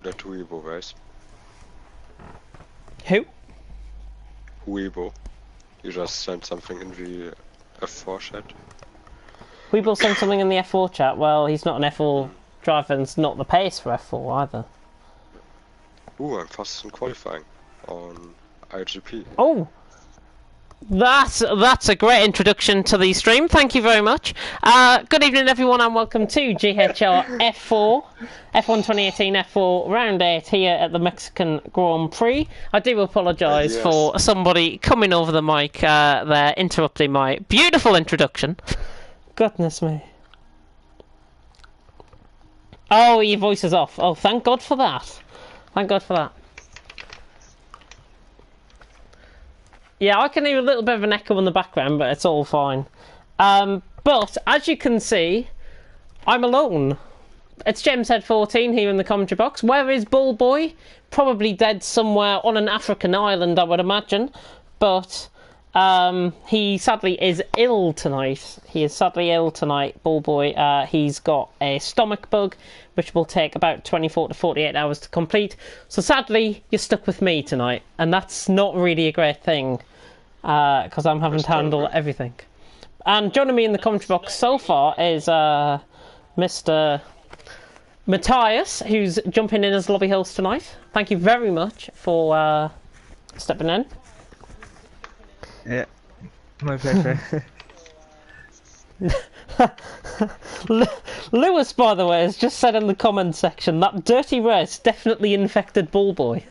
Not Weibo, right? Who? Weibo. You just sent something in the F4 chat. Weeble sent something in the F4 chat. Well, he's not an F4 driver and it's not the pace for F4 either. Ooh, I'm fast in qualifying on IGP. Oh! That's a great introduction to the stream. Thank you very much. Good evening, everyone, and welcome to GHR F4, F1 2018 F4 Round 8 here at the Mexican Grand Prix. I do apologise for somebody coming over the mic there, interrupting my beautiful introduction. Goodness me. Oh, your voice is off. Oh, thank God for that. Thank God for that. Yeah, I can hear a little bit of an echo in the background, but it's all fine. But, as you can see, I'm alone. It's JamesHead14 here in the commentary box. Where is Bullboy? Probably dead somewhere on an African island, I would imagine. But he sadly is ill tonight. He is sadly ill tonight, Bullboy. He's got a stomach bug, which will take about 24 to 48 hours to complete. So sadly, you're stuck with me tonight. And that's not really a great thing, because I'm having to handle everything. And joining me in the commentary box so far is Mr. Matthias, who's jumping in as lobby host tonight. Thank you very much for stepping in. Yeah, my pleasure. Lewis, by the way, has just said in the comments section that dirty race definitely infected Bullboy.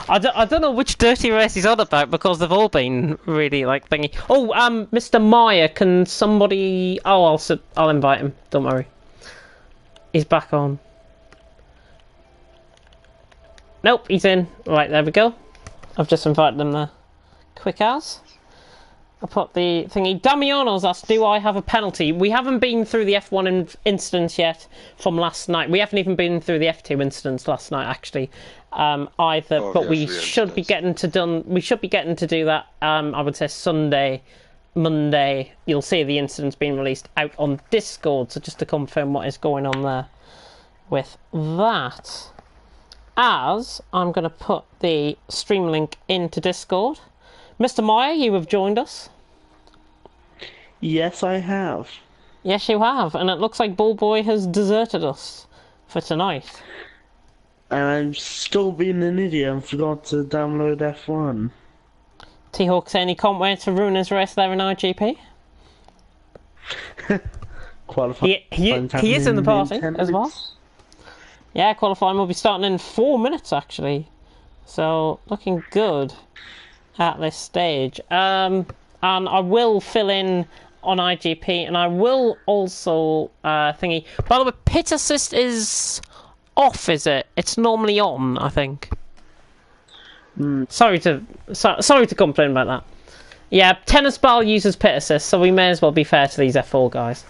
I don't know which dirty race he's on about, because they've all been really like thingy. Oh, Mr. Meyer, can somebody? Oh, I'll invite him. Don't worry. He's back on. Nope, he's in. Right, there we go. I've just invited them there. Quick as. I'll put the thingy. Damiano's asked, do I have a penalty? We haven't been through the F1 incidents yet from last night. We haven't even been through the F2 incidents last night, actually, either. Oh, but yes, we should be getting to do that. I would say Sunday, Monday. You'll see the incidents being released out on Discord. So just to confirm what is going on there with that. As I'm going to put the stream link into Discord. Mr. Meyer, you have joined us. Yes, I have. Yes, you have. And it looks like Bullboy has deserted us for tonight. And I'm still being an idiot and forgot to download F1. T-Hawk saying he can't wait to ruin his race there in IGP. He is in the party as well. Yeah, qualifying will be starting in 4 minutes, actually. So, looking good at this stage. And I will fill in on IGP, and I will also thingy. By the way, pit assist is off, is it? It's normally on, I think. Sorry to complain about that. Yeah, Tennis Ball uses pit assist, so we may as well be fair to these F4 guys.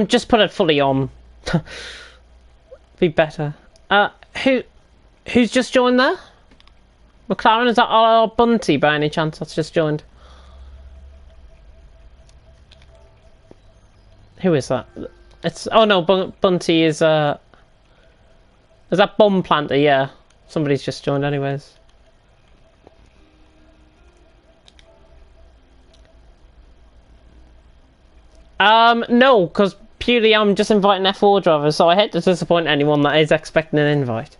Just put it fully on. Be better. Who's just joined there? McLaren, is that our Bunty by any chance that's just joined? Who is that? It's oh no, Bunty is that Bomb Planter? Yeah, somebody's just joined anyways. No, because purely I'm just inviting F4 drivers, so I hate to disappoint anyone that is expecting an invite.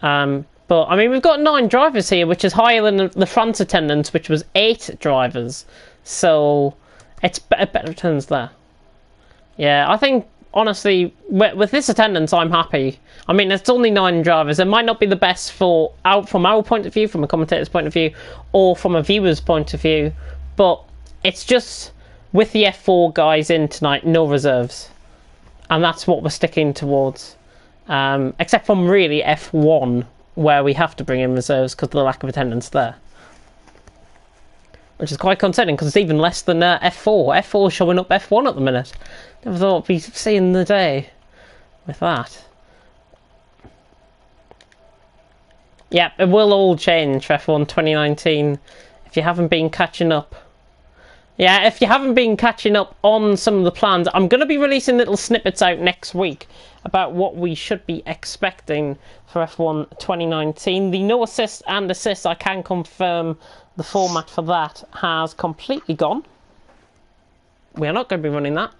But, I mean, we've got 9 drivers here, which is higher than the France attendance, which was 8 drivers. So, it's better attendance there. Yeah, I think, honestly, with this attendance, I'm happy. I mean, it's only 9 drivers. It might not be the best from our point of view, from a commentator's point of view, or from a viewer's point of view, but it's just, with the F4 guys in tonight, no reserves. And that's what we're sticking towards. Except from really F1, where we have to bring in reserves because of the lack of attendance there. Which is quite concerning, because it's even less than F4. F4 showing up F1 at the minute. Never thought we'd be seeing the day with that. Yeah, it will all change for F1 2019. If you haven't been catching up Yeah, if you haven't been catching up on some of the plans, I'm going to be releasing little snippets out next week about what we should be expecting for F1 2019. The no assists and assists, I can confirm the format for that has completely gone. We are not going to be running that.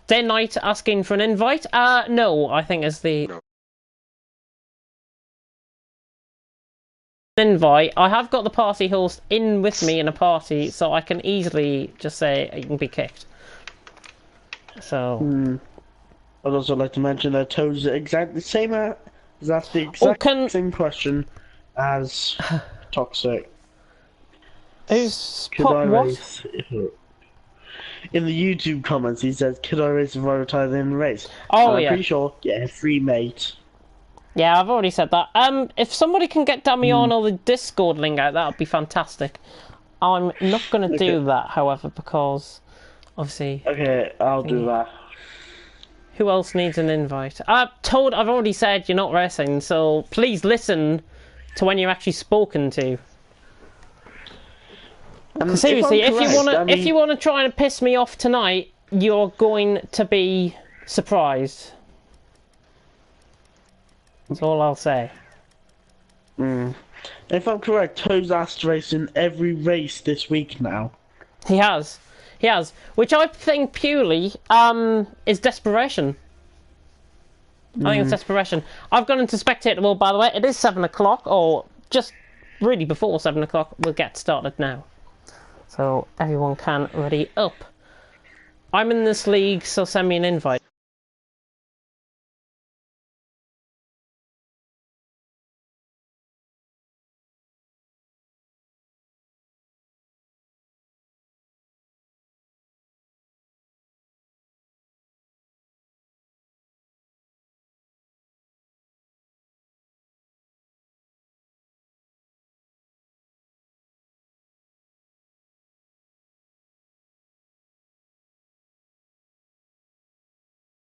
Day and Night asking for an invite? No, I think is the... No. Invite. I have got the party host in with me in a party, so I can easily just say you can be kicked. So... I'd also like to mention that Toad's exactly the same. That's the exact same question as Toxic. Who's Could I race? In the YouTube comments, he says, "Could I race if I retire in the race?" Oh, I'm pretty sure. Yeah, free mate. Yeah, I've already said that. If somebody can get Damian or the Discord link out, that would be fantastic. I'm not going to do that, however, because obviously. Okay, I'll do that. Who else needs an invite? Toad, I've already said you're not racing, so please listen to when you're actually spoken to. Seriously, if you wanna try and piss me off tonight, you're going to be surprised. That's all I'll say. If I'm correct, Toad's asked to race in every race this week now. He has. He has. Which I think purely is desperation. I think it's desperation. I've gone into spectator mode, by the way. It is 7 o'clock, or just really before 7 o'clock. We'll get started now. So everyone can ready up. I'm in this league, so send me an invite.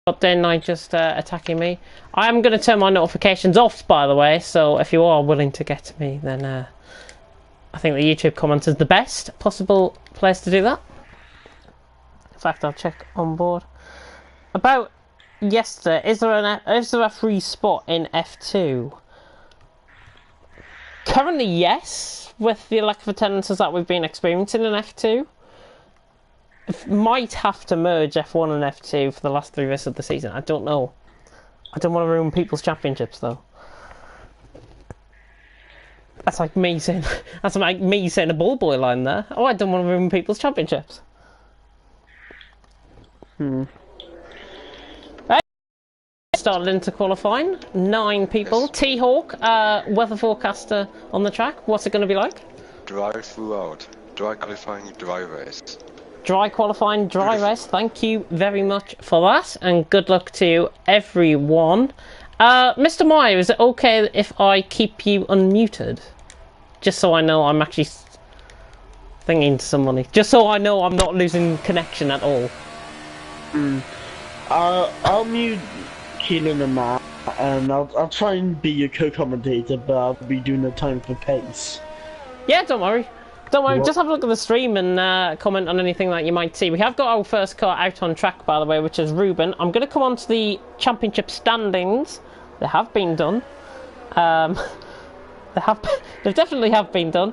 But then I just attacking me. I am going to turn my notifications off, by the way, so if you are willing to get to me, then I think the YouTube comment is the best possible place to do that. In fact, I'll check on board. About yesterday, is there a free spot in F2? Currently, yes, with the lack of attendances that we've been experiencing in F2. Might have to merge F1 and F2 for the last 3 races of the season. I don't know. I don't want to ruin people's championships, though. That's like me saying. That's like me saying a ball boy line there. Oh, I don't want to ruin people's championships. Right. Started into qualifying. 9 people. Yes. T-Hawk, weather forecaster on the track. What's it going to be like? Dry throughout. Dry qualifying, dry race. Dry qualifying, dry race. Thank you very much for that, and good luck to everyone. Mr. Meyer, is it okay if I keep you unmuted? Just so I know I'm actually thinking to somebody. Just so I know I'm not losing connection at all. I'll mute Keelan and Matt, and I'll try and be your co-commentator, but I'll be doing the time for pace. Yeah, don't worry. Don't worry, just have a look at the stream and comment on anything that you might see. We have got our first car out on track, by the way, which is Ruben. I'm going to come on to the championship standings. They have been done. They definitely have been done.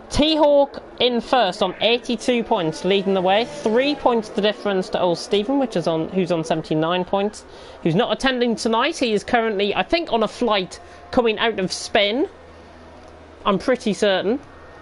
T-Hawk in first on 82 points, leading the way. 3 points the difference to old Stephen, who's on 79 points. Who's not attending tonight. He is currently, I think, on a flight coming out of Spain. I'm pretty certain.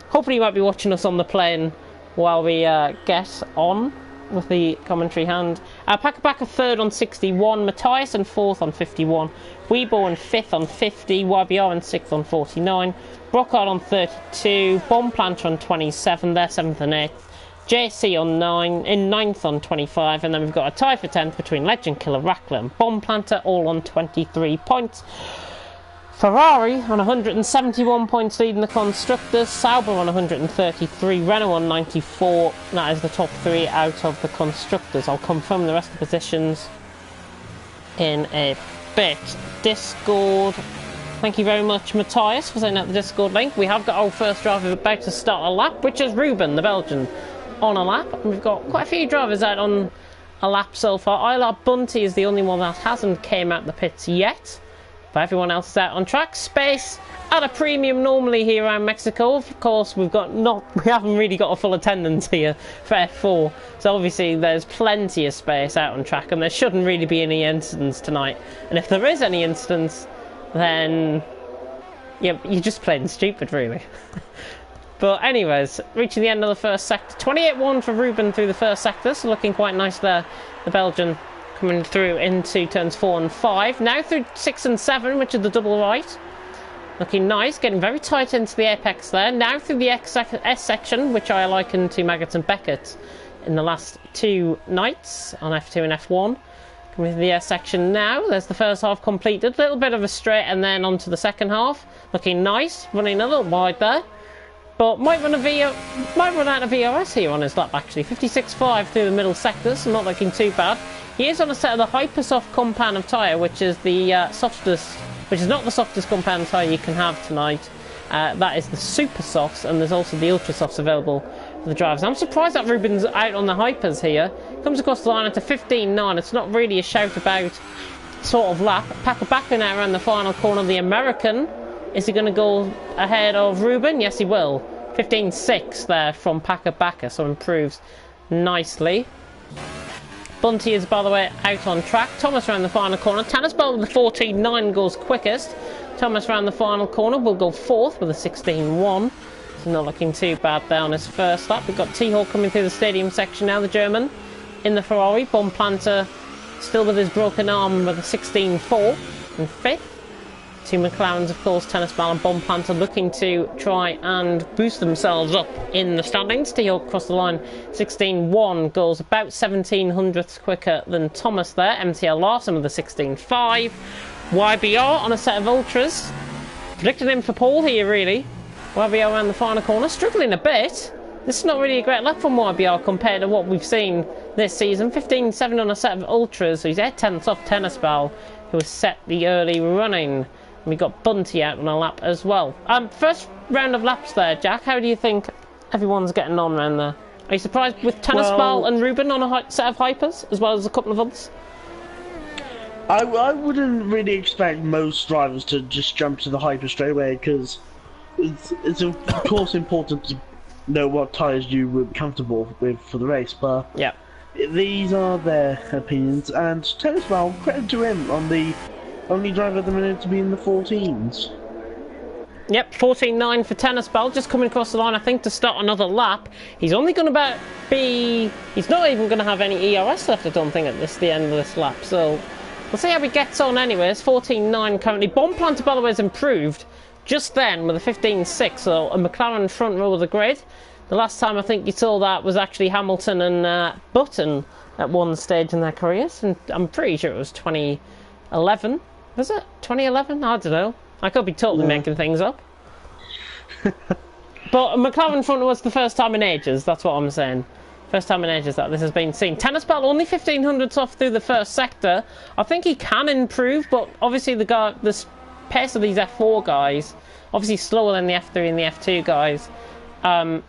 Hopefully you might be watching us on the plane while we get on with the commentary hand. Packer third on 61, Matthias in fourth on 51, Weibo in fifth on 50, YBR in sixth on 49, Brockhart on 32, Bomb Planter on 27, they're seventh and eighth, JC on 9, in ninth on 25, and then we've got a tie for 10th between Legend Killer, Rackler and Bomb Planter, all on 23 points. Ferrari on 171 points leading the constructors, Sauber on 133, Renault on 94. That is the top 3 out of the constructors. I'll confirm the rest of the positions in a bit. Discord, thank you very much Matthias for sending out the Discord link. We have got our first driver about to start a lap, which is Ruben, the Belgian. on a lap. And we've got quite a few drivers out on a lap so far. Ilar Bunty is the only one that hasn't came out the pits yet. But everyone else is out on track. Space at a premium normally here around Mexico. Of course, we haven't really got a full attendance here for F4. So obviously there's plenty of space out on track, and there shouldn't really be any incidents tonight. And if there is any incidents, then yeah, you're just playing stupid, really. But anyways, reaching the end of the first sector. 28-1 for Ruben through the first sector, so looking quite nice there. The Belgian coming through into turns 4 and 5. Now through 6 and 7, which is the double right. Looking nice, getting very tight into the apex there. Now through the S section, which I likened to Maggots and Beckett in the last 2 nights on F2 and F1. Coming to the S section now. There's the first half completed. A little bit of a straight and then onto the second half. Looking nice, running a little wide there. But might run out of VRS here on his lap actually. 56.5 through the middle sector, so not looking too bad. He is on a set of the Hypersoft compound of tyre, which is the softest, which is not the softest compound of tyre you can have tonight. That is the Super Softs, and there's also the Ultra Softs available for the drivers. I'm surprised that Ruben's out on the Hypers here. Comes across the line at a 15.9. It's not really a shout about sort of lap. Pakabaka now around the final corner. The American. Is he going to go ahead of Ruben? Yes, he will. 15.6 there from Pakabaka, so improves nicely. Bunty is, by the way, out on track. Thomas around the final corner. Tannisbell with the 14.9 goes quickest. Thomas around the final corner will go 4th with a 16.1. So not looking too bad there on his first lap. We've got T-Hawk coming through the stadium section now, the German. In the Ferrari, Bonplanter still with his broken arm with a 16.4 in 5th. 2 McLarens, of course, Tannisbell and Bonplanter looking to try and boost themselves up in the standings. T-Hawk across the line, 16.1 goes about 1700ths quicker than Thomas there. MTL Larson with a 16.5. YBR on a set of Ultras. Predicted him for pole here, really. YBR around the final corner, struggling a bit. This is not really a great lap from YBR compared to what we've seen this season. 15.7 on a set of Ultras, so he's 8 tenths off Tannisbell, who has set the early running. We got Bunty out on a lap as well. First round of laps there, Jack. How do you think everyone's getting on around there? Are you surprised with Tannisbell and Ruben on a set of Hypers, as well as a couple of others? I wouldn't really expect most drivers to just jump to the Hyper straight away, because it's of course important to know what tyres you would be comfortable with for the race, but yeah, these are their opinions, and Tannisbell, credit to him on the only driver at the minute to be in the 14s. Yep, 14.9 for Tannisbell, just coming across the line, I think, to start another lap. He's only going to he's not even going to have any ERS left, I don't think, at the end of this lap. So we'll see how he gets on anyways. 14.9 currently. Bonplanter, by the way, has improved just then with a 15.6, so a McLaren front row of the grid. The last time I think you saw that was actually Hamilton and Button at one stage in their careers, and I'm pretty sure it was 2011. Was it 2011? I don't know. I could be totally making things up. But a McLaren front was the first time in ages, that's what I'm saying. First time in ages that this has been seen. Tannisbell only 1500ths off through the first sector. I think he can improve, but obviously the pace of these F4 guys, obviously slower than the F3 and the F2 guys.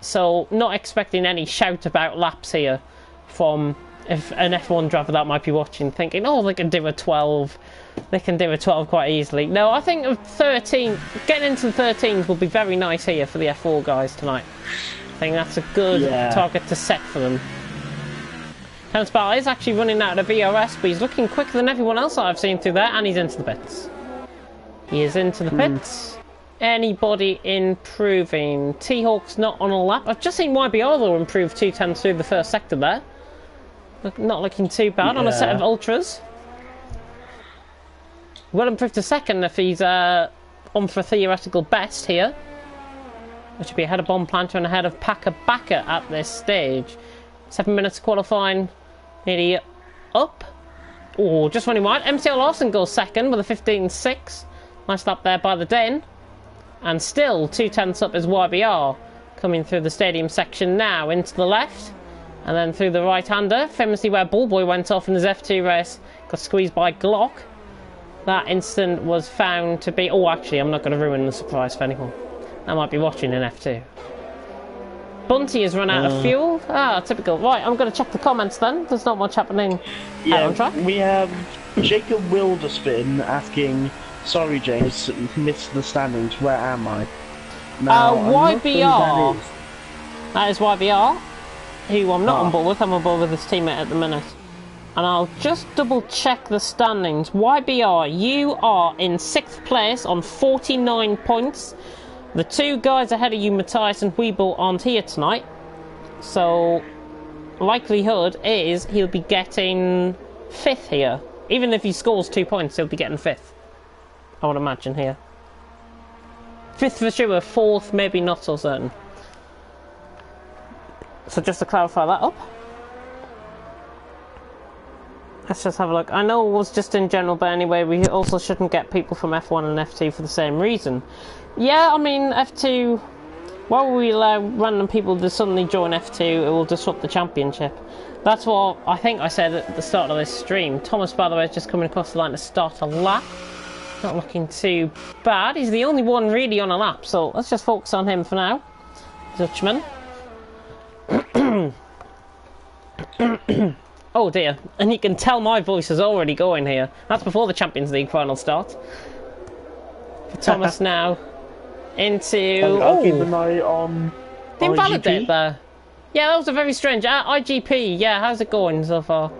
So not expecting any shout about laps here from if an F1 driver that might be watching, thinking, oh, they can do a 12. They can do a 12 quite easily. No, I think 13, getting into the 13s will be very nice here for the F4 guys tonight. I think that's a good target to set for them. Tannisbell is actually running out of VRS, but he's looking quicker than everyone else I've seen through there, and he's into the pits. He is into the pits. Anybody improving? T-Hawk's not on a lap. I've just seen YBR though improve 2 tenths through the first sector there. Not looking too bad on a set of Ultras. Well improved to second if he's on for a theoretical best here. Which would be ahead of Bonplanter and ahead of Pakabaka at this stage. 7 minutes qualifying, nearly up. Oh, just running wide. MCL Larson goes second with a 15.6. Nice lap there by the Den. And still 2 tenths up is YBR. Coming through the stadium section now into the left. And then through the right-hander, famously where Bullboy went off in his F2 race, got squeezed by Glock. That incident was found to be... Oh, actually, I'm not going to ruin the surprise for anyone that might be watching in F2. Bunty has run out of fuel. Ah, typical. Right, I'm going to check the comments then. There's not much happening out on track. We have Jacob Wilderspin asking, sorry James, missed the standings, where am I? Now, YBR. That is YBR, who I'm not on board with. I'm on board with his teammate at the minute. And I'll just double check the standings. YBR, you are in 6th place on 49 points. The two guys ahead of you, Matthias and Weeble, aren't here tonight. So, likelihood is he'll be getting 5th here. Even if he scores 2 points, he'll be getting 5th. I would imagine here. 5th for sure, 4th maybe not so certain. So just to clarify that up. Let's just have a look. I know it was just in general, but anyway, we also shouldn't get people from F1 and F2 for the same reason. Yeah, I mean, F2... Why would we allow random people to suddenly join F2? It will disrupt the championship. That's what I think I said at the start of this stream. Thomas, by the way, is just coming across the line to start a lap. Not looking too bad. He's the only one really on a lap, so let's just focus on him for now. Dutchman. Oh dear, and you can tell my voice is already going here. That's before the Champions League final start. For Thomas now. Into... I'll keep an eye on the invalidate IGP. there. Yeah, that was a very strange... IGP, yeah, how's it going so far?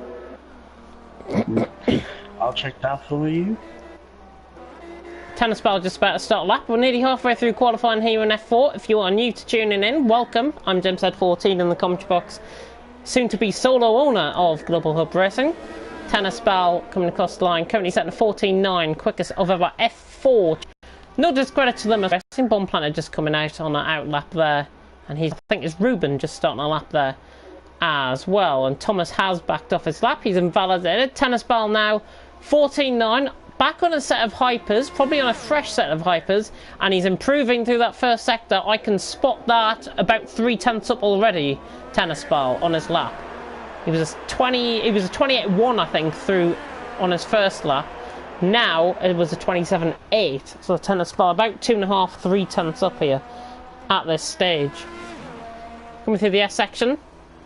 I'll check that for you. Tennis Ball just about to start a lap. We're nearly halfway through qualifying here in F4. If you are new to tuning in, welcome. I'm JamesHead14 in the commentary box. Soon to be solo owner of Global Hub Racing. Tennis Ball coming across the line, currently set to 14.9, quickest of ever F4. No discredit to them as racing. Bomb Planner just coming out on an out lap there. And I think it's Ruben just starting a lap there as well. And Thomas has backed off his lap. He's invalidated. Tennis Ball now 14.9. Back on a set of hypers, probably on a fresh set of hypers, and he's improving through that first sector. I can spot that about 3/10 up already. Tennis Ball on his lap. He was a 28.1, I think, through on his first lap. Now it was a 27.8. So Tennis Ball about 2.5, 3/10 up here at this stage. Coming through the S section,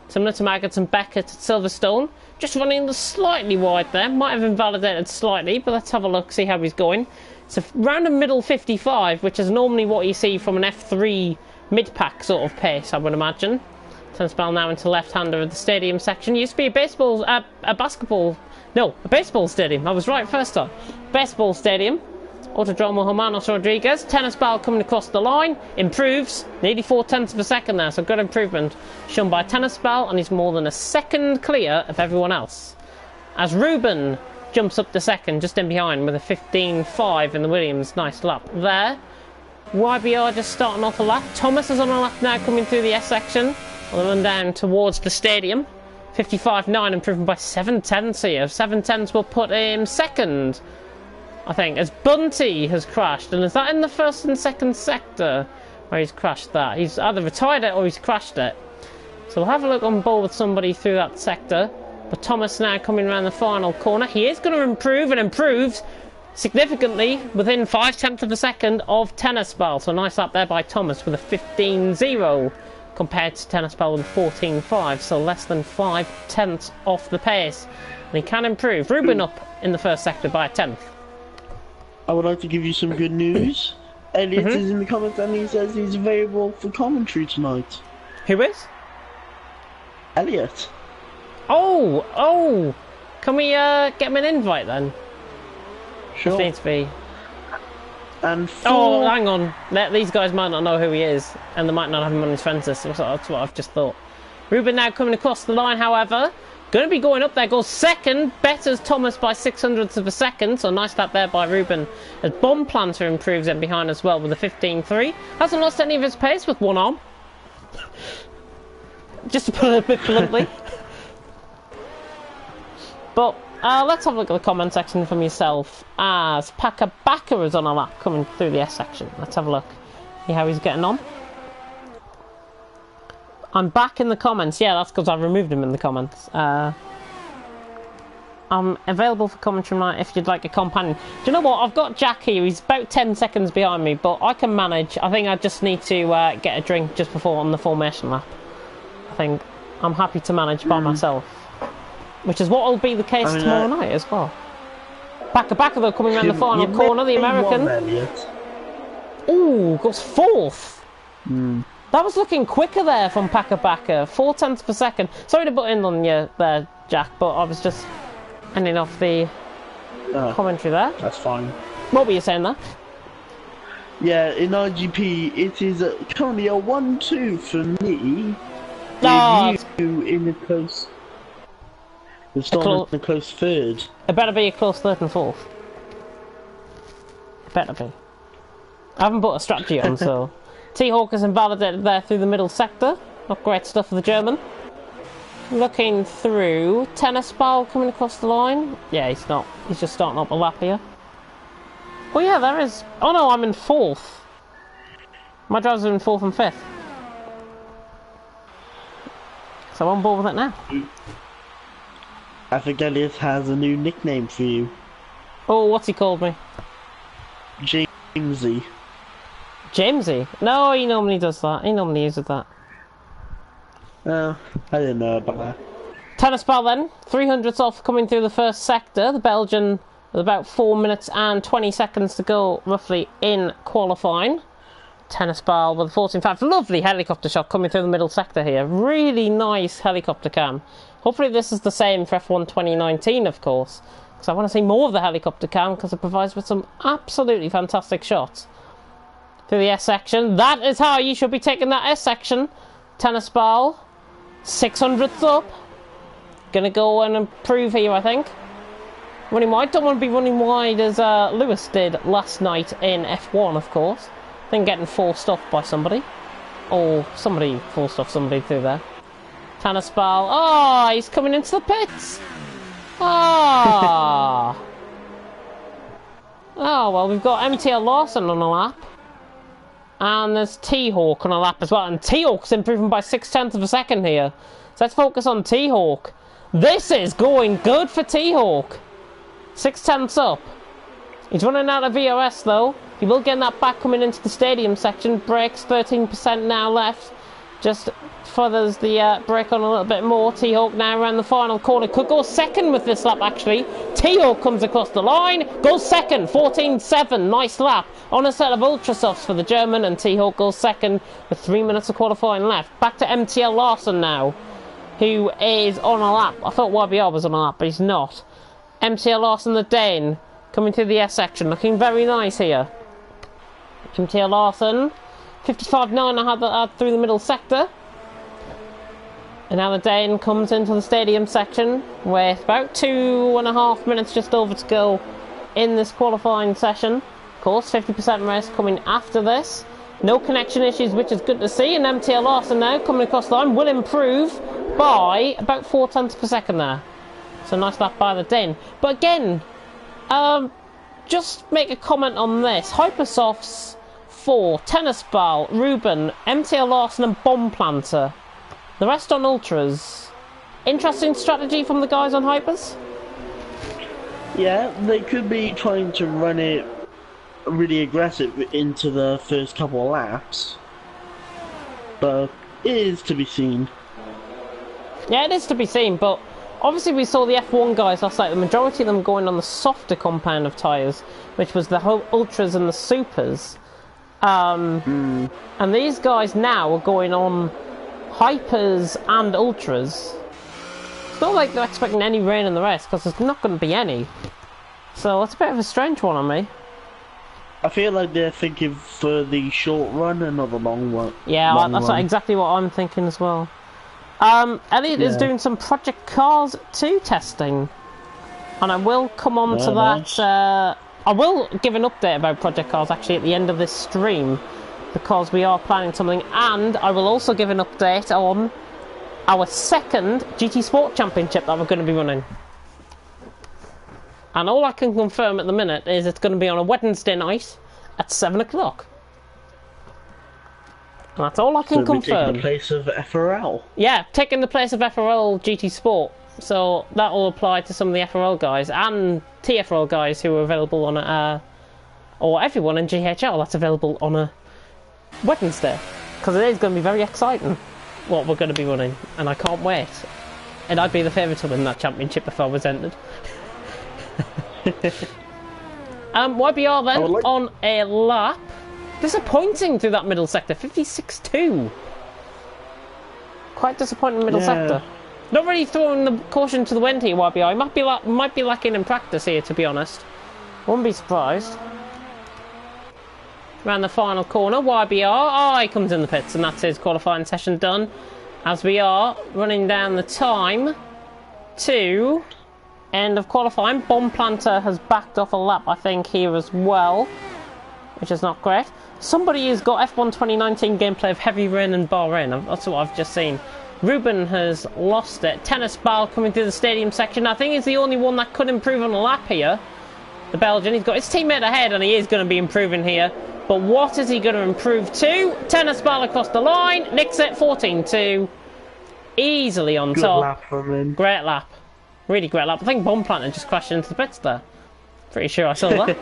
similar to Maggots and Beckett at Silverstone. Just running slightly wide there. Might have invalidated slightly, but let's have a look, see how he's going. It's around a middle 55, which is normally what you see from an F3 mid-pack sort of pace, I would imagine. Tennis Ball now into left-hander of the stadium section. Used to be a baseball stadium. I was right first time. Baseball stadium. Autodromo Hermanos Rodriguez. Tennis Ball coming across the line. Improves. Nearly 4/10 of a second there, so good improvement shown by Tennis Ball, and he's more than a second clear of everyone else. As Ruben jumps up to second, just in behind with a 15.5 in the Williams. Nice lap there. YBR just starting off a lap. Thomas is on a lap now coming through the S section. On the run down towards the stadium. 55.9 improving by 7/10 here. 7/10 will put him second, I think, as Bunty has crashed. And is that in the first and second sector where he's crashed that? He's either retired it or he's crashed it. So we'll have a look on board with somebody through that sector. But Thomas now coming around the final corner. He is going to improve, and improves significantly within 5/10 of a second of Tennis Ball. So nice lap there by Thomas with a 15.0 compared to Tennis Ball with a 14.5. So less than 5/10 off the pace. And he can improve. Ruben up in the first sector by a 10th. I would like to give you some good news. Elliot is in the comments and he says he's available for commentary tonight. Who is? Elliot. Oh! Can we get him an invite then? Sure. If needs be. And Oh, hang on. These guys might not know who he is, and they might not have him on his friends list. That's what I've just thought. Ruben now coming across the line, however. Going to be going up there, goes second, betters Thomas by 600ths of a second, so nice lap there by Ruben. As Bomb Planter improves in behind as well with a 15.3. Hasn't lost any of his pace with one arm. Just to put it a bit bluntly. But let's have a look at the comment section from yourself, as Paka Baka is on a lap coming through the S section. Let's have a look, see how he's getting on. I'm back in the comments. Yeah, that's because I removed him in the comments. I'm available for commentary tonight if you'd like a companion. Do you know what? I've got Jack here. He's about 10 seconds behind me, but I can manage. I think I just need to get a drink just before on the formation lap. I think I'm happy to manage by myself, which is what will be the case tomorrow night as well. Backer though, coming around the final corner, the American. Ooh, goes fourth. That was looking quicker there from Packer. 4/10 per second. Sorry to butt in on you there, Jack, but I was just ending off the commentary there. That's fine. What were you saying there? Yeah, in IGP, it is currently a 1-2 for me. Oh, you in the close. We're starting in the close third. It better be a close third and fourth. It better be. I haven't put a strategy on, so. T-Hawk is invalidated there through the middle sector. Not great stuff for the German. Looking through. Tennis ball coming across the line. Yeah, he's not. He's just starting up a lap here. Oh yeah, there is. Oh no, I'm in fourth. My drivers are in fourth and fifth. So I'm on board with it now. I think Elliot has a new nickname for you. Oh, what's he called me? Jamesy. Jamesy? No, he normally does that. He normally uses that. I didn't know about that. Tennis ball then. 300s off coming through the first sector. The Belgian with about 4 minutes and 20 seconds to go roughly in qualifying. Tennis ball with a 14.5. Lovely helicopter shot coming through the middle sector here. Really nice helicopter cam. Hopefully this is the same for F1 2019, of course. Because I want to see more of the helicopter cam because it provides with some absolutely fantastic shots. Through the S section. That is how you should be taking that S section. Tennis ball. 600th up. Gonna go and improve here, I think. Running wide. Don't want to be running wide as Lewis did last night in F1, of course. Then getting forced off by somebody. Or somebody forced off somebody through there. Tennis ball. Oh, he's coming into the pits. Ah. Oh, well, we've got MTL Lawson on a lap. And there's T-Hawk on a lap as well. And T-Hawk's improving by 6/10 of a second here. So let's focus on T-Hawk. This is going good for T-Hawk. 6/10 up. He's running out of VOS though. He will get that back coming into the stadium section. Brakes 13% now left. Just furthers the brake on a little bit more. T-Hawk now around the final corner. Could go second with this lap actually. T-Hawk comes across the line. Goes second. 14.7. Nice lap. On a set of ultra softs for the German. And T-Hawk goes second with 3 minutes of qualifying left. Back to MTL Larson now. Who is on a lap. I thought YBR was on a lap, but he's not. MTL Larson the Dane. Coming through the S section. Looking very nice here. MTL Larson. 55.9 I had that through the middle sector. And now the Dane comes into the stadium section with about 2.5 minutes just over to go in this qualifying session. Of course, 50% race coming after this. No connection issues, which is good to see. And MTL Larson now coming across the line will improve by about 4/10 per second there. So nice lap by the Dane. But again, just make a comment on this. Hypersofts for Tennis Ball, Ruben, MTL Larson and Bomb Planter. The rest on Ultras. Interesting strategy from the guys on Hypers? Yeah, they could be trying to run it really aggressive into the first couple of laps. But it is to be seen. Yeah, it is to be seen, but obviously we saw the F1 guys last night, the majority of them going on the softer compound of tyres, which was the whole Ultras and the Supers. And these guys now are going on Hypers and Ultras. It's not like they're expecting any rain in the race, because there's not going to be any. So it's a bit of a strange one on me. I feel like they're thinking for the short run and not the long one. Yeah, that's exactly what I'm thinking as well. Elliot is doing some Project Cars 2 testing. And I will come on to that. I will give an update about Project Cars actually at the end of this stream, because we are planning something, and I will also give an update on our second GT Sport Championship that we're going to be running. And all I can confirm at the minute is it's going to be on a Wednesday night at 7 o'clock. And that's all I can confirm. Taking the place of FRL. Yeah, taking the place of FRL GT Sport So that will apply to some of the FRL guys and TFRL guys who are available on a, or everyone in GHR that's available on a Wednesday. Because it is going to be very exciting what we're going to be running, and I can't wait. And I'd be the favourite to win that championship if I was entered. YBR then on a lap. Disappointing through that middle sector, 56.2. Quite disappointing middle sector. Not really throwing the caution to the wind here, YBR. Might be lacking in practice here, to be honest. Wouldn't be surprised. Around the final corner, YBR. Oh, he comes in the pits, and that's his qualifying session done. As we are running down the time to end of qualifying. Bomb Planter has backed off a lap, I think, here as well, which is not great. Somebody has got F1 2019 gameplay of Heavy Rain and Bahrain. That's what I've just seen. Ruben has lost it. Tennis Ball coming through the stadium section. I think he's the only one that could improve on a lap here. The Belgian. He's got his teammate ahead, and he is going to be improving here. But what is he going to improve to? Tennis Ball across the line. Nicks it 14.2. Easily on Good top. lap from him. Great lap. Really great lap. I think Bomb Planter just crashed into the pits there. Pretty sure I saw that.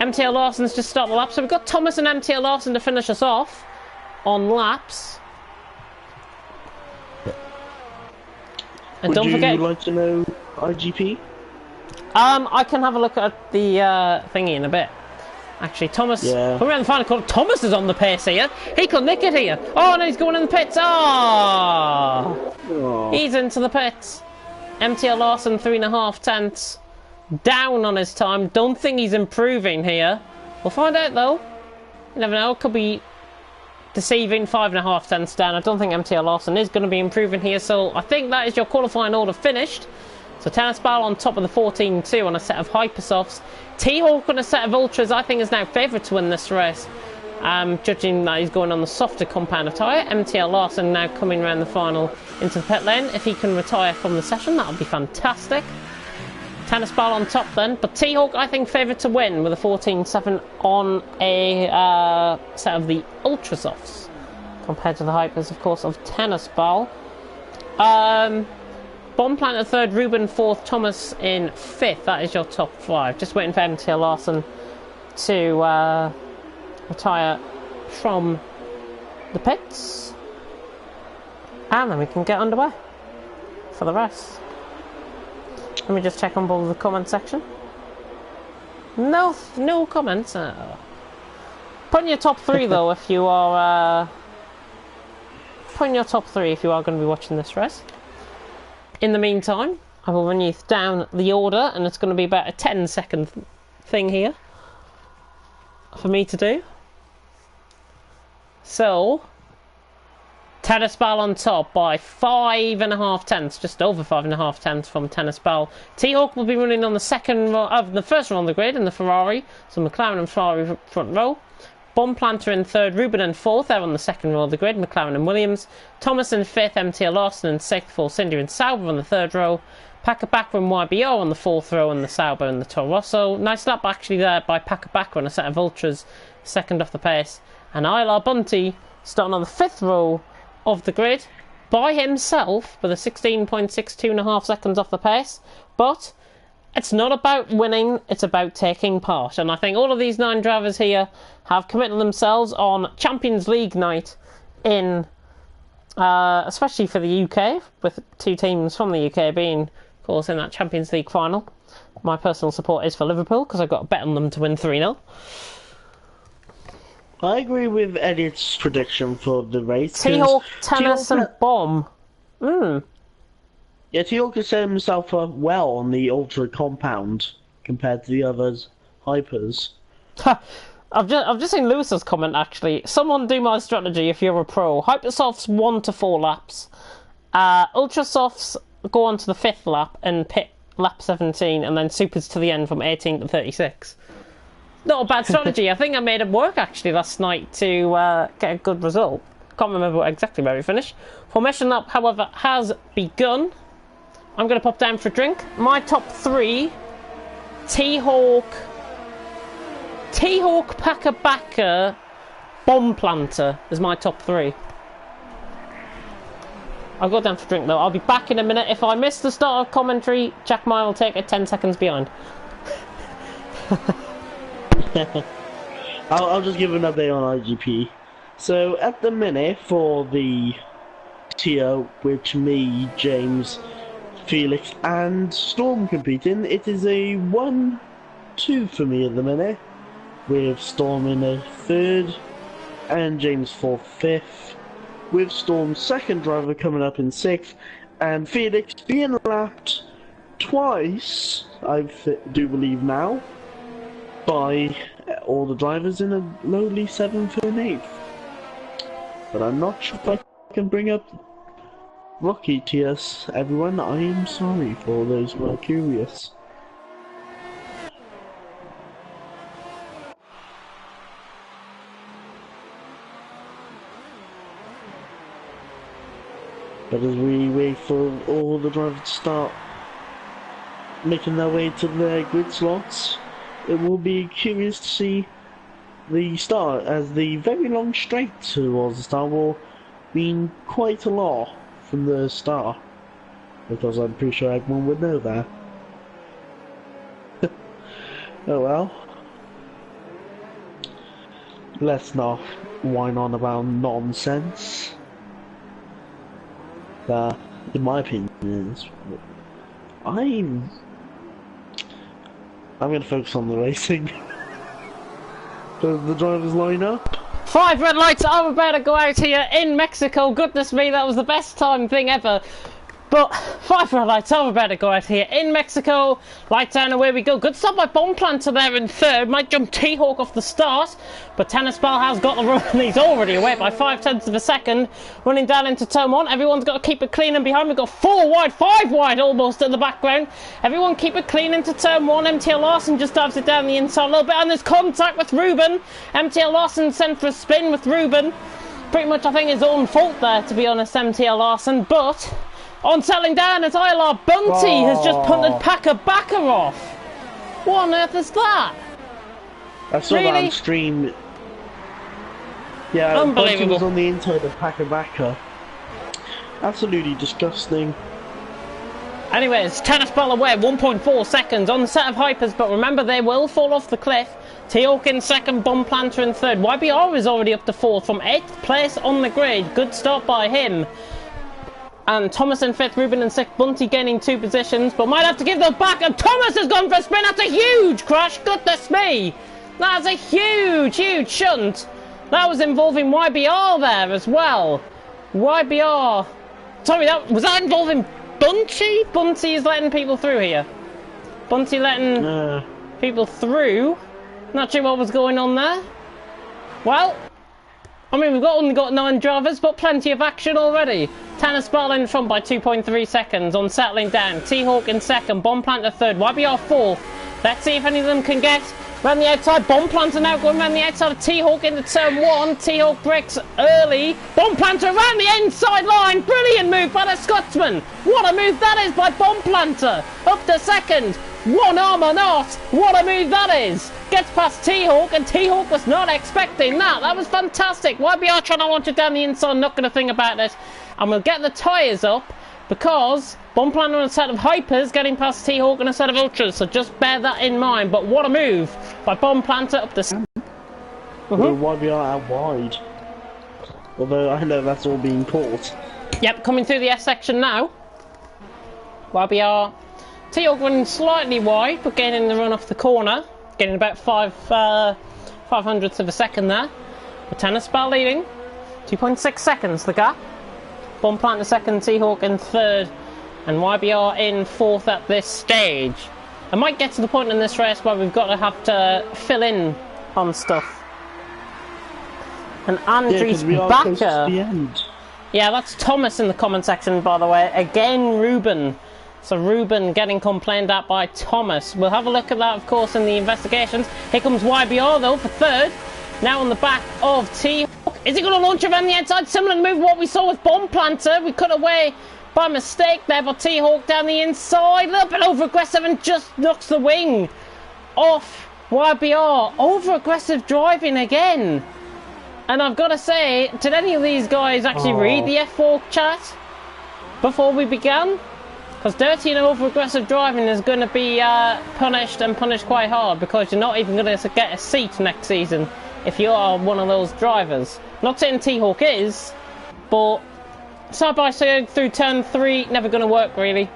MTL Larson's just started the lap. So we've got Thomas and MTL Larson to finish us off on laps. And don't forget. Would you like to know IGP? I can have a look at the thingy in a bit. Actually, Thomas, coming around the final corner, Thomas is on the pace here. He could nick it here. Oh, no, he's going in the pits. Oh! He's into the pits. MTL Larson, 3.5 tenths. Down on his time. Don't think he's improving here. We'll find out, though. You never know. Could be deceiving. 5.5 tenths down. I don't think MTL Larson is going to be improving here. So I think that is your qualifying order finished. So Tennis Ball on top of the 14.2 on a set of Hypersofts. T-Hawk on a set of Ultras, I think, is now favourite to win this race. Judging that he's going on the softer compound of tyre. MTL Larson now coming around the final into the pit lane. If he can retire from the session, that would be fantastic. Tennis Ball on top then. But T-Hawk, I think, favourite to win with a 14.7 on a set of the Ultrasofts. Compared to the Hypers, of course, of Tennis Ball. Bomb Planter third, Ruben fourth, Thomas in fifth. That is your top five. Just waiting for MTL Larson to retire from the pits. And then we can get underway for the rest. Let me just check on both of the comment section. No comments. Put in your top three though if you are put in your top three if you are going to be watching this race. In the meantime, I will run you down the order, and it's going to be about a 10-second thing here for me to do. So, Tennis Ball on top by 5.5 tenths, just over 5.5 tenths from Tennis Ball. T-Hawk will be running on the first row on the grid in the Ferrari, so McLaren and Ferrari front row. Bomb Planter in third, Ruben in fourth, they're on the second row of the grid, McLaren and Williams. Thomas in fifth, MTL Larson in sixth, Force India and Sauber on the third row. Pakabaka and YBO on the fourth row, and the Sauber and the Toro Rosso. Nice lap actually there by Pakabaka on a set of Ultras, second off the pace. And Ilar Bunty starting on the fifth row of the grid by himself with a 16.625 seconds off the pace. But it's not about winning, it's about taking part. And I think all of these 9 drivers here have committed themselves on Champions League night in, especially for the UK, with 2 teams from the UK being, of course, in that Champions League final. My personal support is for Liverpool, because I've got a bet on them to win 3-0. I agree with Elliot's prediction for the race. T-Hawk, Tennis and Bomb. Yeah, T-Hawk has set himself up well on the Ultra compound compared to the others Hypers. I've just seen Lewis's comment actually. Someone do my strategy if you're a pro. Hypersofts 1 to 4 laps. Ultrasofts go on to the 5th lap and pit lap 17, and then Supers to the end from 18 to 36. Not a bad strategy. I think I made it work actually last night to get a good result. Can't remember exactly where we finished. Formation lap, however, has begun. I'm going to pop down for a drink. My top 3, T-Hawk, Pakabaka, Bomb Planter is my top 3. I'll go down for a drink though. I'll be back in a minute. If I miss the start of commentary, Jack Mile will take it 10 seconds behind. I'll just give an update on IGP. So at the minute for the tier, which me, James, Felix and Storm competing, it is a 1-2 for me at the minute, with Storm in a 3rd and James for 5th, with Storm's 2nd driver coming up in 6th, and Felix being lapped twice, I do believe now, by all the drivers in a lowly 7th and 8th. But I'm not sure if I can bring up rookie tiers, everyone. I am sorry for those who are curious. But as we wait for all the drivers to start making their way to their grid slots, it will be curious to see the start, as the very long straight towards the start will mean quite a lot from the start, because I'm pretty sure everyone would know that. Oh well. Let's not whine on about nonsense. In my opinion, I'm going to focus on the racing. Does the drivers line up? 5 red lights, I'm about to go out here in Mexico. Goodness me, that was the best time thing ever. But 5 red lights, I'm about to go out here in Mexico. Light down, away we go. Good stop by Bomb Planter there in 3rd. Might jump T-Hawk off the start. But Tennis Ball has got the run and he's already away by 0.5 of a second. Running down into turn 1. Everyone's got to keep it clean, and behind we've got 4 wide, 5 wide almost at the background. Everyone keep it clean into turn 1. MTL Larson just dives it down the inside a little bit, and there's contact with Ruben. MTL Larson sent for a spin with Ruben. Pretty much I think his own fault there, to be honest, MTL Larson. But on settling down as ILR Bunty has just punted Packer Backer off. What on earth is that? I saw that on stream. Yeah, Bunty was on the inside of Packer Backer. Absolutely disgusting. Anyways, Tennis Ball away, 1.4 seconds on the set of hypers, but remember they will fall off the cliff. T-Hawk in 2nd, Bomb Planter in 3rd. YBR is already up to 4th from 8th place on the grid. Good start by him. And Thomas in 5th, Ruben in 6th, Bunty gaining 2 positions, but might have to give those back, and Thomas has gone for a spin. That's a huge crash, goodness me! That's a huge, huge shunt. That was involving YBR there as well. YBR. Sorry, was that involving Bunty? Bunty is letting people through here. Bunty letting people through. Not sure what was going on there. Well, I mean, we've only got 9 drivers, but plenty of action already. Tanner Sparl in front by 2.3 seconds on settling down. T-Hawk in 2nd, Bomb Planter 3rd, YBR 4th. Let's see if any of them can get round the outside. Bomb Planter now going round the outside of T-Hawk into turn 1. T-Hawk breaks early. Bomb Planter around the inside line. Brilliant move by the Scotsman. What a move that is by Bomb Planter. Up to 2nd. One arm or not. What a move that is. Gets past T-Hawk, and T-Hawk was not expecting that. That was fantastic. YBR trying to launch it down the inside, not going to think about it. And we'll get the tyres up, because Bomb Planter and a set of hypers getting past T-Hawk and a set of ultras, so just bear that in mind. But what a move by Bomb Planter up the... YBR out wide. Although I know that's all being caught. Yep, coming through the S section now. YBR... T-Hawk running slightly wide, but gaining the run off the corner. Getting about 500ths of a second there. But Tennis Bell leading. 2.6 seconds the gap. Bomb Planter 2nd, T-Hawk in 3rd. And YBR in 4th at this stage. I might get to the point in this race where we've got to have to fill in on stuff. And Andries Backer. Yeah, that's Thomas in the comment section, by the way. Again, Ruben. So Ruben getting complained at by Thomas. We'll have a look at that, of course, in the investigations. Here comes YBR, though, for 3rd. Now on the back of T-Hawk. Is he going to launch around the outside? Similar move to what we saw with Bomb Planter. We cut away by mistake there, but T-Hawk down the inside. A little bit over-aggressive and just knocks the wing off YBR. Over-aggressive driving again. And I've got to say, did any of these guys actually read the F4 chat? before we began. Because dirty and over-aggressive driving is going to be punished, and punished quite hard, because you're not even going to get a seat next season if you are one of those drivers. Not saying T-Hawk is, but side-by-side through turn 3, never going to work, really.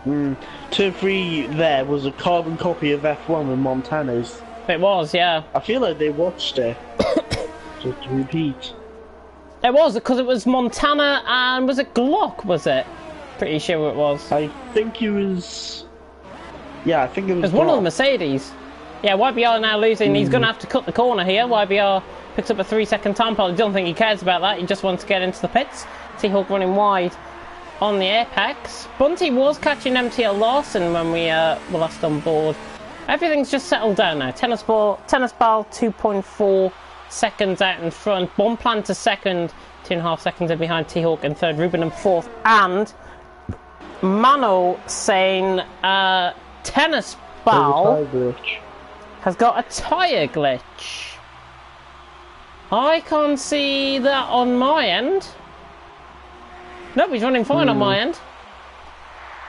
Turn 3 there was a carbon copy of F1 with Montana's. It was, yeah. I feel like they watched it. Just to repeat. It was, because it was Montana and was it Glock, was it? Pretty sure it was. I think it was... Yeah, I think it was... It was one of the Mercedes. Yeah, YBR now losing. He's going to have to cut the corner here. YBR picks up a 3-second time penalty. I don't think he cares about that. He just wants to get into the pits. T-Hawk running wide on the apex. Bunty was catching MTL Larson when we were last on board. Everything's just settled down now. Tennis Ball 2.4 seconds out in front. Bomb Planter second, 2.5 seconds in behind T-Hawk in third. Ruben in fourth. And Mano saying Tennis Ball has got a tyre glitch. I can't see that on my end. Nope, he's running fine on my end.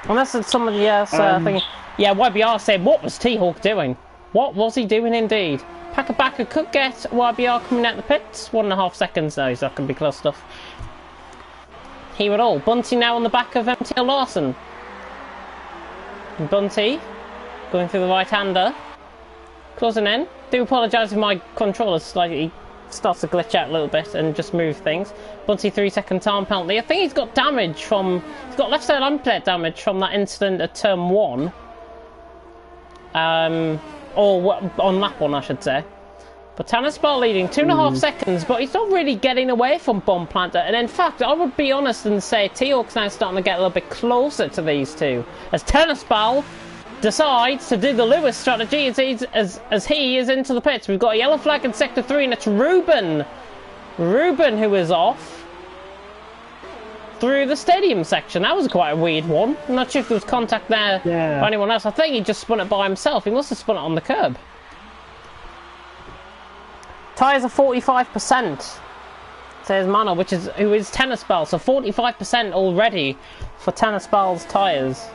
Unless it's somebody else thinking. Yeah, YBR said, what was T-Hawk doing? What was he doing indeed? Packer could get YBR coming out the pits. 1.5 seconds though, so that can be close stuff. Here at all. Bunty now on the back of MTL Larson. Bunty going through the right-hander. Closing in. Do apologise if my controller slightly starts to glitch out a little bit and just move things. Bunty 3-second time penalty. I think he's got damage from... He's got left side end plate damage from that incident at turn 1. Or on lap 1, I should say. But Tennis Ball leading 2.5 seconds, but he's not really getting away from Bomb Planter. And in fact, I would be honest and say T-Hawk's now starting to get a little bit closer to these two. As Tennis Ball decides to do the Lewis strategy as he is into the pits. We've got a yellow flag in sector 3, and it's Ruben. Ruben who is off through the stadium section. That was quite a weird one. I'm not sure if there was contact there by anyone else. I think he just spun it by himself. He must have spun it on the curb. Tyres are 45%, says Mano, who is Tennis Ball. So 45% already for Tennis Ball's tyres.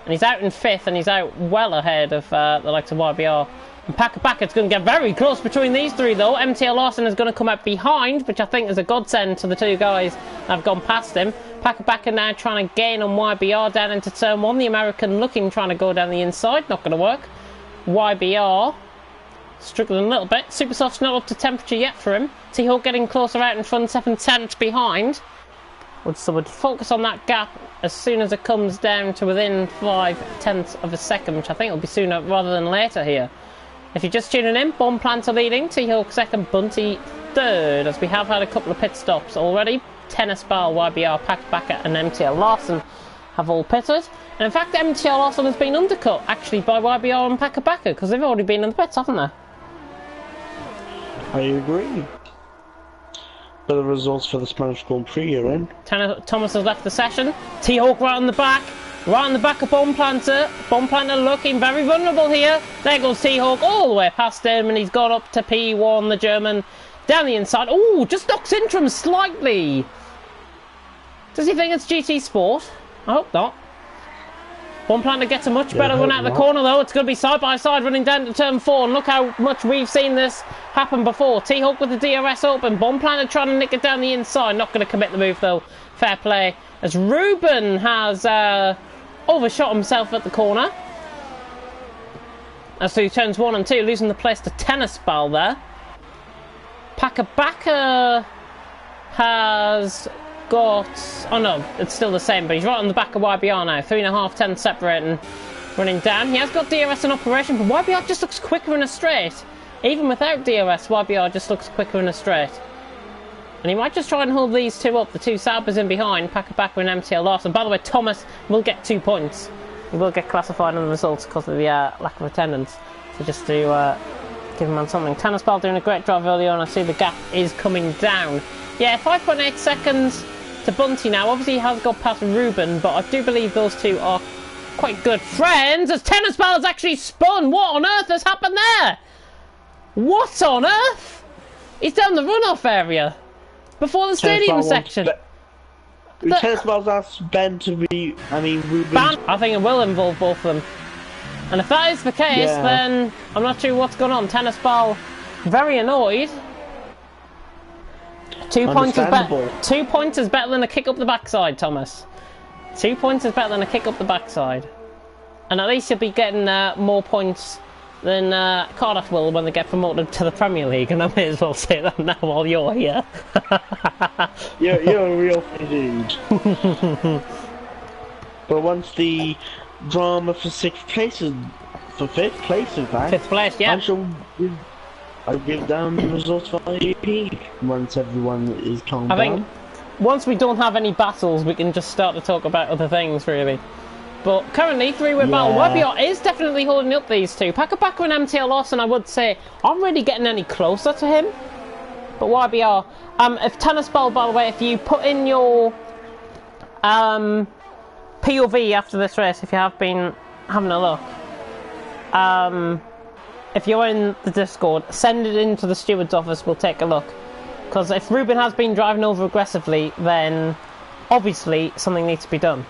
And he's out in 5th, and he's out well ahead of the likes of YBR. And Packer-Packer's going to get very close between these three, though. MTL Larson is going to come up behind, which I think is a godsend to the two guys that have gone past him. Packer-Packer now trying to gain on YBR down into turn 1. The American looking, trying to go down the inside. Not going to work. YBR struggling a little bit. Supersoft's not up to temperature yet for him. T-Hawk getting closer out in front, 7/10 behind. So would focus on that gap as soon as it comes down to within 0.5 of a second, which I think will be sooner rather than later here. If you're just tuning in, Bomb Planter leading, T-Hawk second, Bunty third, as we have had a couple of pit stops already. Tennis Ball, YBR, Packer and MTL Larson have all pitted. And in fact, MTL Larson has been undercut, actually, by YBR and Packer, because they've already been in the pits, haven't they? I agree. But the results for the Spanish Grand Prix are in. Thomas has left the session. T-Hawk right on the back. Right on the back of Bomb Planter. Bomb Planter looking very vulnerable here. There goes T-Hawk all the way past him, and he's got up to P1, the German, down the inside. Oh, just knocks into him slightly. Does he think it's GT Sport? I hope not. Bomb Planter gets a much better run out of the corner, though. It's going to be side by side running down to turn 4. And look how much we've seen this happen before. T-Hawk with the DRS open. Bomb Planter trying to nick it down the inside. Not going to commit the move, though. Fair play. As Ruben has overshot himself at the corner. As he turns 1 and 2, losing the place to Tennis Ball there. Packer has got... Oh no, it's still the same, but he's right on the back of YBR now. 3.5, 10 separating, running down. He has got DRS in operation, but YBR just looks quicker in a straight. Even without DRS, YBR just looks quicker in a straight. And he might just try and hold these two up. The two Saubers in behind, Packer and MTL Larson. By the way, Thomas will get 2 points. He will get classified on the results because of the lack of attendance. So just to give him on something. Tennis Ball doing a great drive early on. I see the gap is coming down. Yeah, 5.8 seconds to Bunty now. Obviously he has got past Ruben, but I do believe those two are quite good friends. As Tennis Ball has actually spun. What on earth has happened there? What on earth? He's down the runoff area before the stadium section. Tennis Ball's asked Ben to be. I mean, Ruben. I think it will involve both of them. And if that is the case, Yeah. then I'm not sure what's going on. Tennis Ball, very annoyed. 2 points is better. 2 points is better than a kick up the backside, Thomas. 2 points is better than a kick up the backside. And at least you'll be getting more points than Cardiff will when they get promoted to the Premier League. And I may as well say that now while you're here. You're a real dude. But once the drama for fifth place, in fact. Fifth place, yeah. I'll give down the results for GP once everyone is calmed down. I think once we don't have any battles, we can just start to talk about other things, really. But currently, three-way battle. YBR is definitely holding up these two. Pakabaka and MTL Lawson, I would say, aren't really getting any closer to him. But YBR, if Tennis Ball, by the way, if you put in your POV after this race, if you have been having a look, if you're in the Discord, send it into the steward's office, we'll take a look. Because if Ruben has been driving over aggressively, then obviously something needs to be done.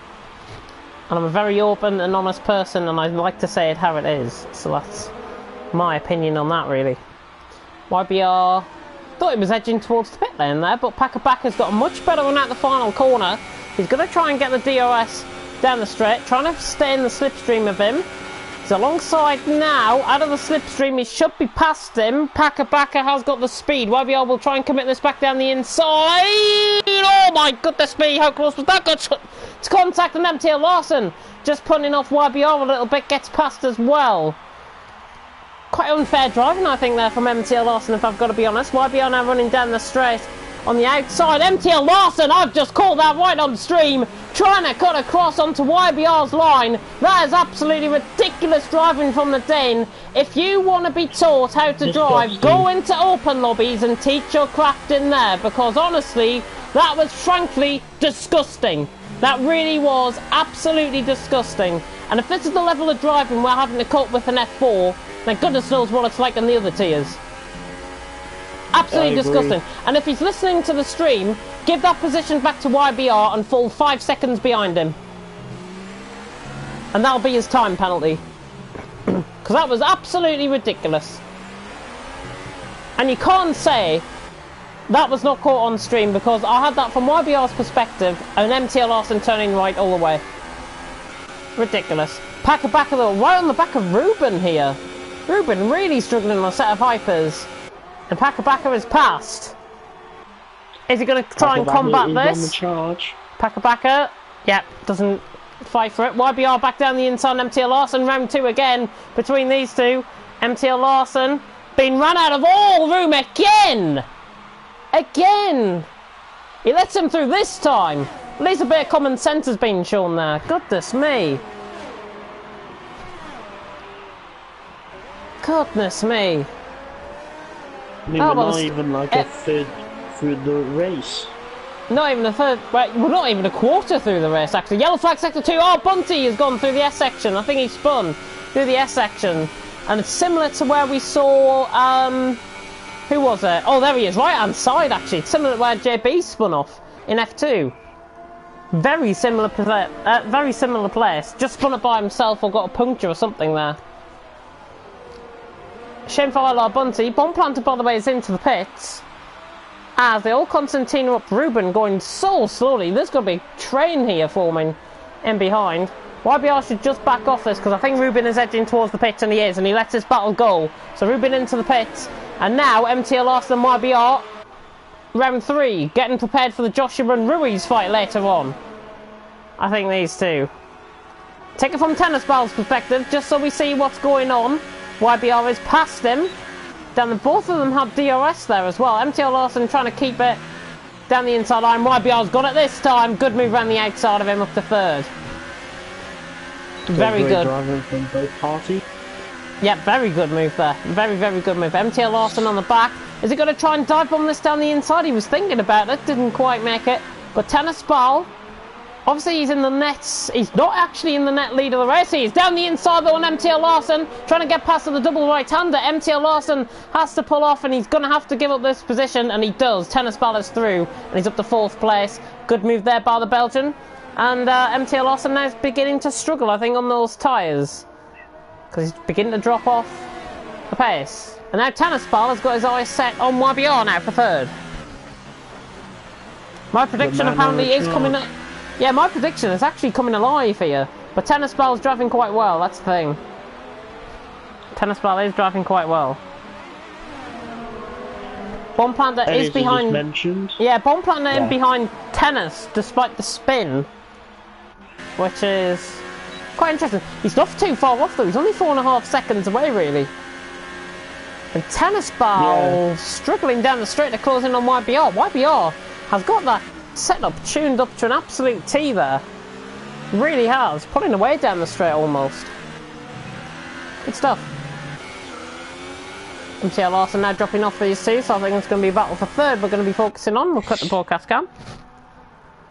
And I'm a very open and honest person, and I like to say it how it is. So that's my opinion on that, really. YBR thought he was edging towards the pit lane there, but Pakabaka's got a much better run out the final corner. He's going to try and get the DRS down the straight, trying to stay in the slipstream of him. He's alongside now, out of the slipstream, he should be past him. Pakabaka has got the speed. YBR will try and commit this back down the inside. Oh my goodness me, how close was that? Got to contact and MTL Larson. Just putting off YBR a little bit, gets past as well. Quite unfair driving, I think, there from MTL Larson, if I've got to be honest. YBR now running down the straight on the outside. MTL Larson, I've just called that right on stream, trying to cut across onto YBR's line. That is absolutely ridiculous driving from the Dane. If you want to be taught how to drive, go into open lobbies and teach your craft in there, because honestly, that was frankly disgusting. That really was absolutely disgusting. And if this is the level of driving we're having to cope with an F4, then goodness knows what it's like in the other tiers. Absolutely disgusting. And if he's listening to the stream, give that position back to YBR and fall 5 seconds behind him. And that'll be his time penalty. Because that was absolutely ridiculous. And you can't say that was not caught on stream, because I had that from YBR's perspective and MTL Larson turning right all the way. Ridiculous. Pakabaka though, right on the back of Ruben here. Ruben really struggling on a set of hypers. And Pakabaka is passed. Is he going to try and combat this? Pakabaka, yep, doesn't fight for it. YBR back down the inside, MTL Larson, round 2 again between these two. MTL Larson being run out of all room again! Again! He lets him through this time. At least a bit of common sense has been shown there. Goodness me. Goodness me. I mean, we're not even like a third through the race. Not even a third. Well, we're not even a quarter through the race, actually. Yellow flag sector 2. Oh, Bunty has gone through the S section. I think he spun through the S section. And it's similar to where we saw. Who was it? Oh, there he is. Right hand side, actually. It's similar to where JB spun off in F2. Very similar place. Just spun it by himself or got a puncture or something there. Shame for Ilar Bunty. Bomb planter, by the way, is into the pits. As they all Constantino up Ruben going so slowly. There's going to be a train here forming in behind. YBR should just back off this, because I think Ruben is edging towards the pits, and he is, and he lets his battle go. So Ruben into the pits. And now MTL Larson and YBR, round 3, getting prepared for the Joshua and Ruiz fight later on. I think these two. Take it from Tennis Ball's perspective, just so we see what's going on. YBR is past him. Then both of them have DRS there as well. MTL Larson trying to keep it down the inside line. YBR's got it this time. Good move around the outside of him up to 3rd. Very good. Driving from both parties. Yeah, very good move there. Very, very good move. MTL Larson on the back. Is he going to try and dive bomb this down the inside? He was thinking about it. Didn't quite make it. But Tennis Ball Obviously, he's in the nets. He's not actually in the net lead of the race. He's down the inside, though, on MTL Larson. Trying to get past the double right-hander. MTL Larson has to pull off, and he's going to have to give up this position, and he does. Tennis Ball is through, and he's up to 4th place. Good move there by the Belgian. And MTL Larson now is beginning to struggle, I think, on those tyres. Because he's beginning to drop off the pace. And now Tennis Ball has got his eyes set on YBR now for 3rd. My prediction apparently is coming up. Yeah, my prediction is actually coming alive here. But Tennis Ball's driving quite well, that's the thing. Tennis Ball is driving quite well. Bomb Planter is behind. Yeah, Bomb Planter in behind Tennis despite the spin. Which is quite interesting. He's not too far off though, he's only 4.5 seconds away really. And Tennis Ball struggling down the straight to close in on YBR. YBR has got that setup tuned up to an absolute T there. Really has. Pulling away down the straight almost. Good stuff. MTL Larson now dropping off these two, so I think it's going to be a battle for 3rd we're going to be focusing on. We'll cut the broadcast cam.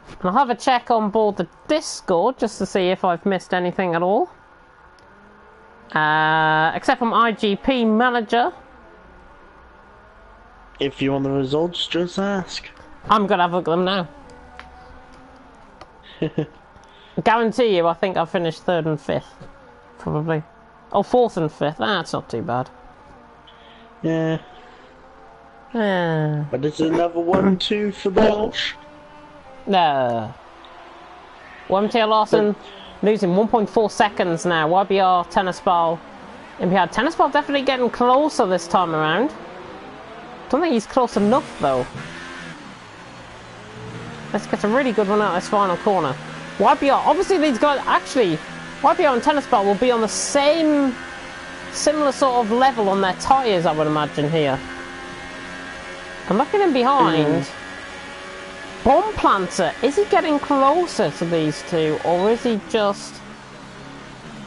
And I'll have a check on board the Discord just to see if I've missed anything at all. Except from IGP Manager. If you want the results, just ask. I'm going to have a look at them now. I guarantee you, I think I've finished 3rd and 5th. Probably. Oh, 4th and 5th. That's not too bad. Yeah. Yeah. But it's another 1-2 for Belch. No. MTL Larson losing 1.4 seconds now. YBR, Tennis Ball. MPR. Tennis Ball definitely getting closer this time around. Don't think he's close enough though. Let's get a really good one out of this final corner. YBR, obviously these guys, actually, YBR and Tennis Ball will be on the same, similar sort of level on their tyres, I would imagine here. And looking in behind, Bomb Planter, is he getting closer to these two, or is he just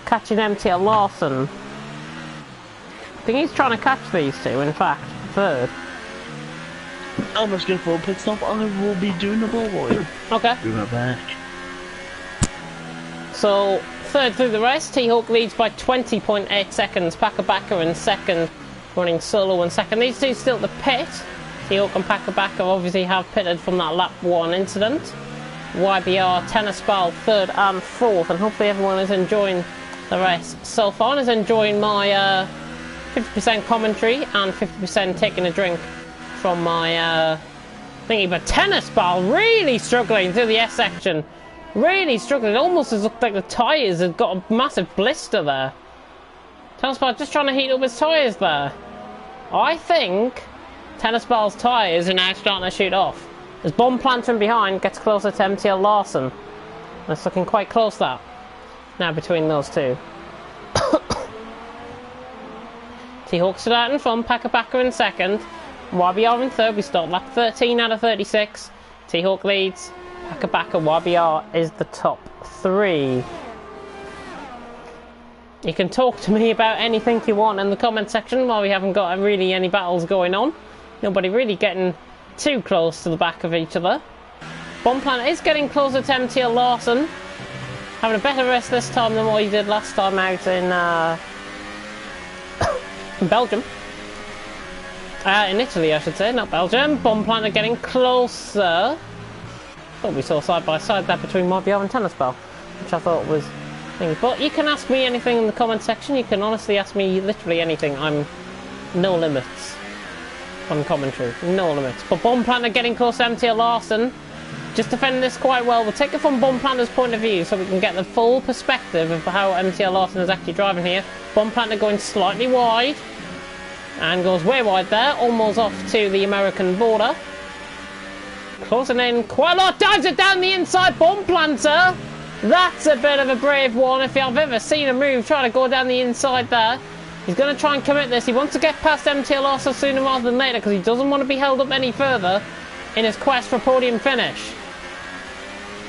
catching MTL Larson? I think he's trying to catch these two, in fact, 3rd. I'm just going for a pit stop. I will be doing the ball boy. Okay. Do my back. So, 3rd through the race, T-Hawk leads by 20.8 seconds. Pakabaka in 2nd, running solo in 2nd. These two still at the pit. T-Hawk and Pakabaka obviously have pitted from that lap 1 incident. YBR, Tennis Ball 3rd and 4th, and hopefully everyone is enjoying the race so far and is enjoying my 50% commentary and 50% taking a drink from my thingy. But Tennis Ball really struggling through the S section. Really struggling. It almost has looked like the tyres have got a massive blister there. Tennis Ball just trying to heat up his tyres there. I think Tennis Ball's tyres are now starting to shoot off. As Bomb Planter behind gets closer to MTL Larson. It's looking quite close that. Now between those two. T-Hawk stood out in front, Pakabaka in 2nd. YBR in 3rd, we start lap 13 out of 36. T-Hawk leads, Pakabaka, YBR is the top 3. You can talk to me about anything you want in the comment section while we haven't got really any battles going on. Nobody really getting too close to the back of each other. Bomb Planet is getting closer to MTL Larson. Having a better race this time than what he did last time out in Belgium. In Italy, I should say, not Belgium. Bomb Planter getting closer. Thought we saw side by side there between YBR and Tennis Ball, which I thought was things. But you can ask me anything in the comment section. You can honestly ask me literally anything. I'm no limits on commentary, no limits. But Bomb Planter getting close to MTL Larson, just defending this quite well. We'll take it from Bomb Planter's point of view so we can get the full perspective of how MTL Larson is actually driving here. Bomb Planter going slightly wide. And goes way wide there, almost off to the American border. Closing in quite a lot, dives it down the inside, Bomb Planter. That's a bit of a brave one if I've ever seen a move trying to go down the inside there. He's going to try and commit this. He wants to get past MTL Larson sooner rather than later because he doesn't want to be held up any further in his quest for a podium finish.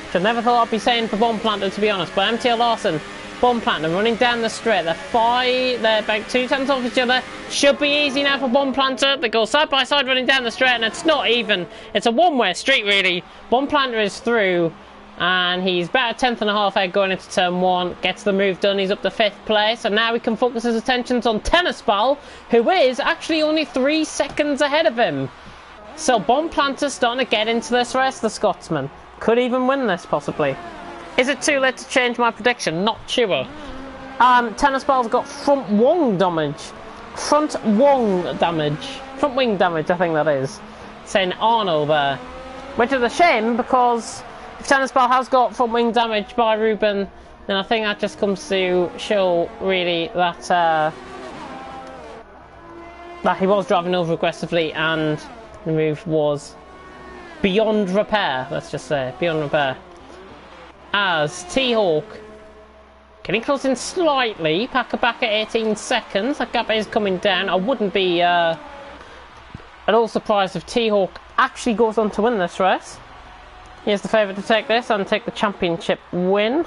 Which I never thought I'd be saying for Bomb Planter, to be honest, but MTL Larson, Bomb Planter running down the straight. They're about 2 tenths off each other. Should be easy now for Bomb Planter. They go side by side running down the straight, and it's not even. It's a one-way street, really. Bomb Planter is through. And he's about a tenth and a half ahead going into turn 1. Gets the move done. He's up to 5th place. And now he can focus his attentions on Tennis Ball, who is actually only 3 seconds ahead of him. So Bomb Planter's starting to get into this race, the Scotsman. Could even win this, possibly. Is it too late to change my prediction? Not sure. Tennis Ball's got front wing damage. Front wing damage, I think that is. Saying Arno there. Which is a shame, because if Tennis Ball has got front wing damage by Ruben, then I think that just comes to show, really, that he was driving over aggressively and the move was beyond repair, let's just say, beyond repair. As T-Hawk getting close in slightly, Packer back at 18 seconds, that gap is coming down. I wouldn't be at all surprised if T-Hawk actually goes on to win this race. Here's the favourite to take this and take the championship win.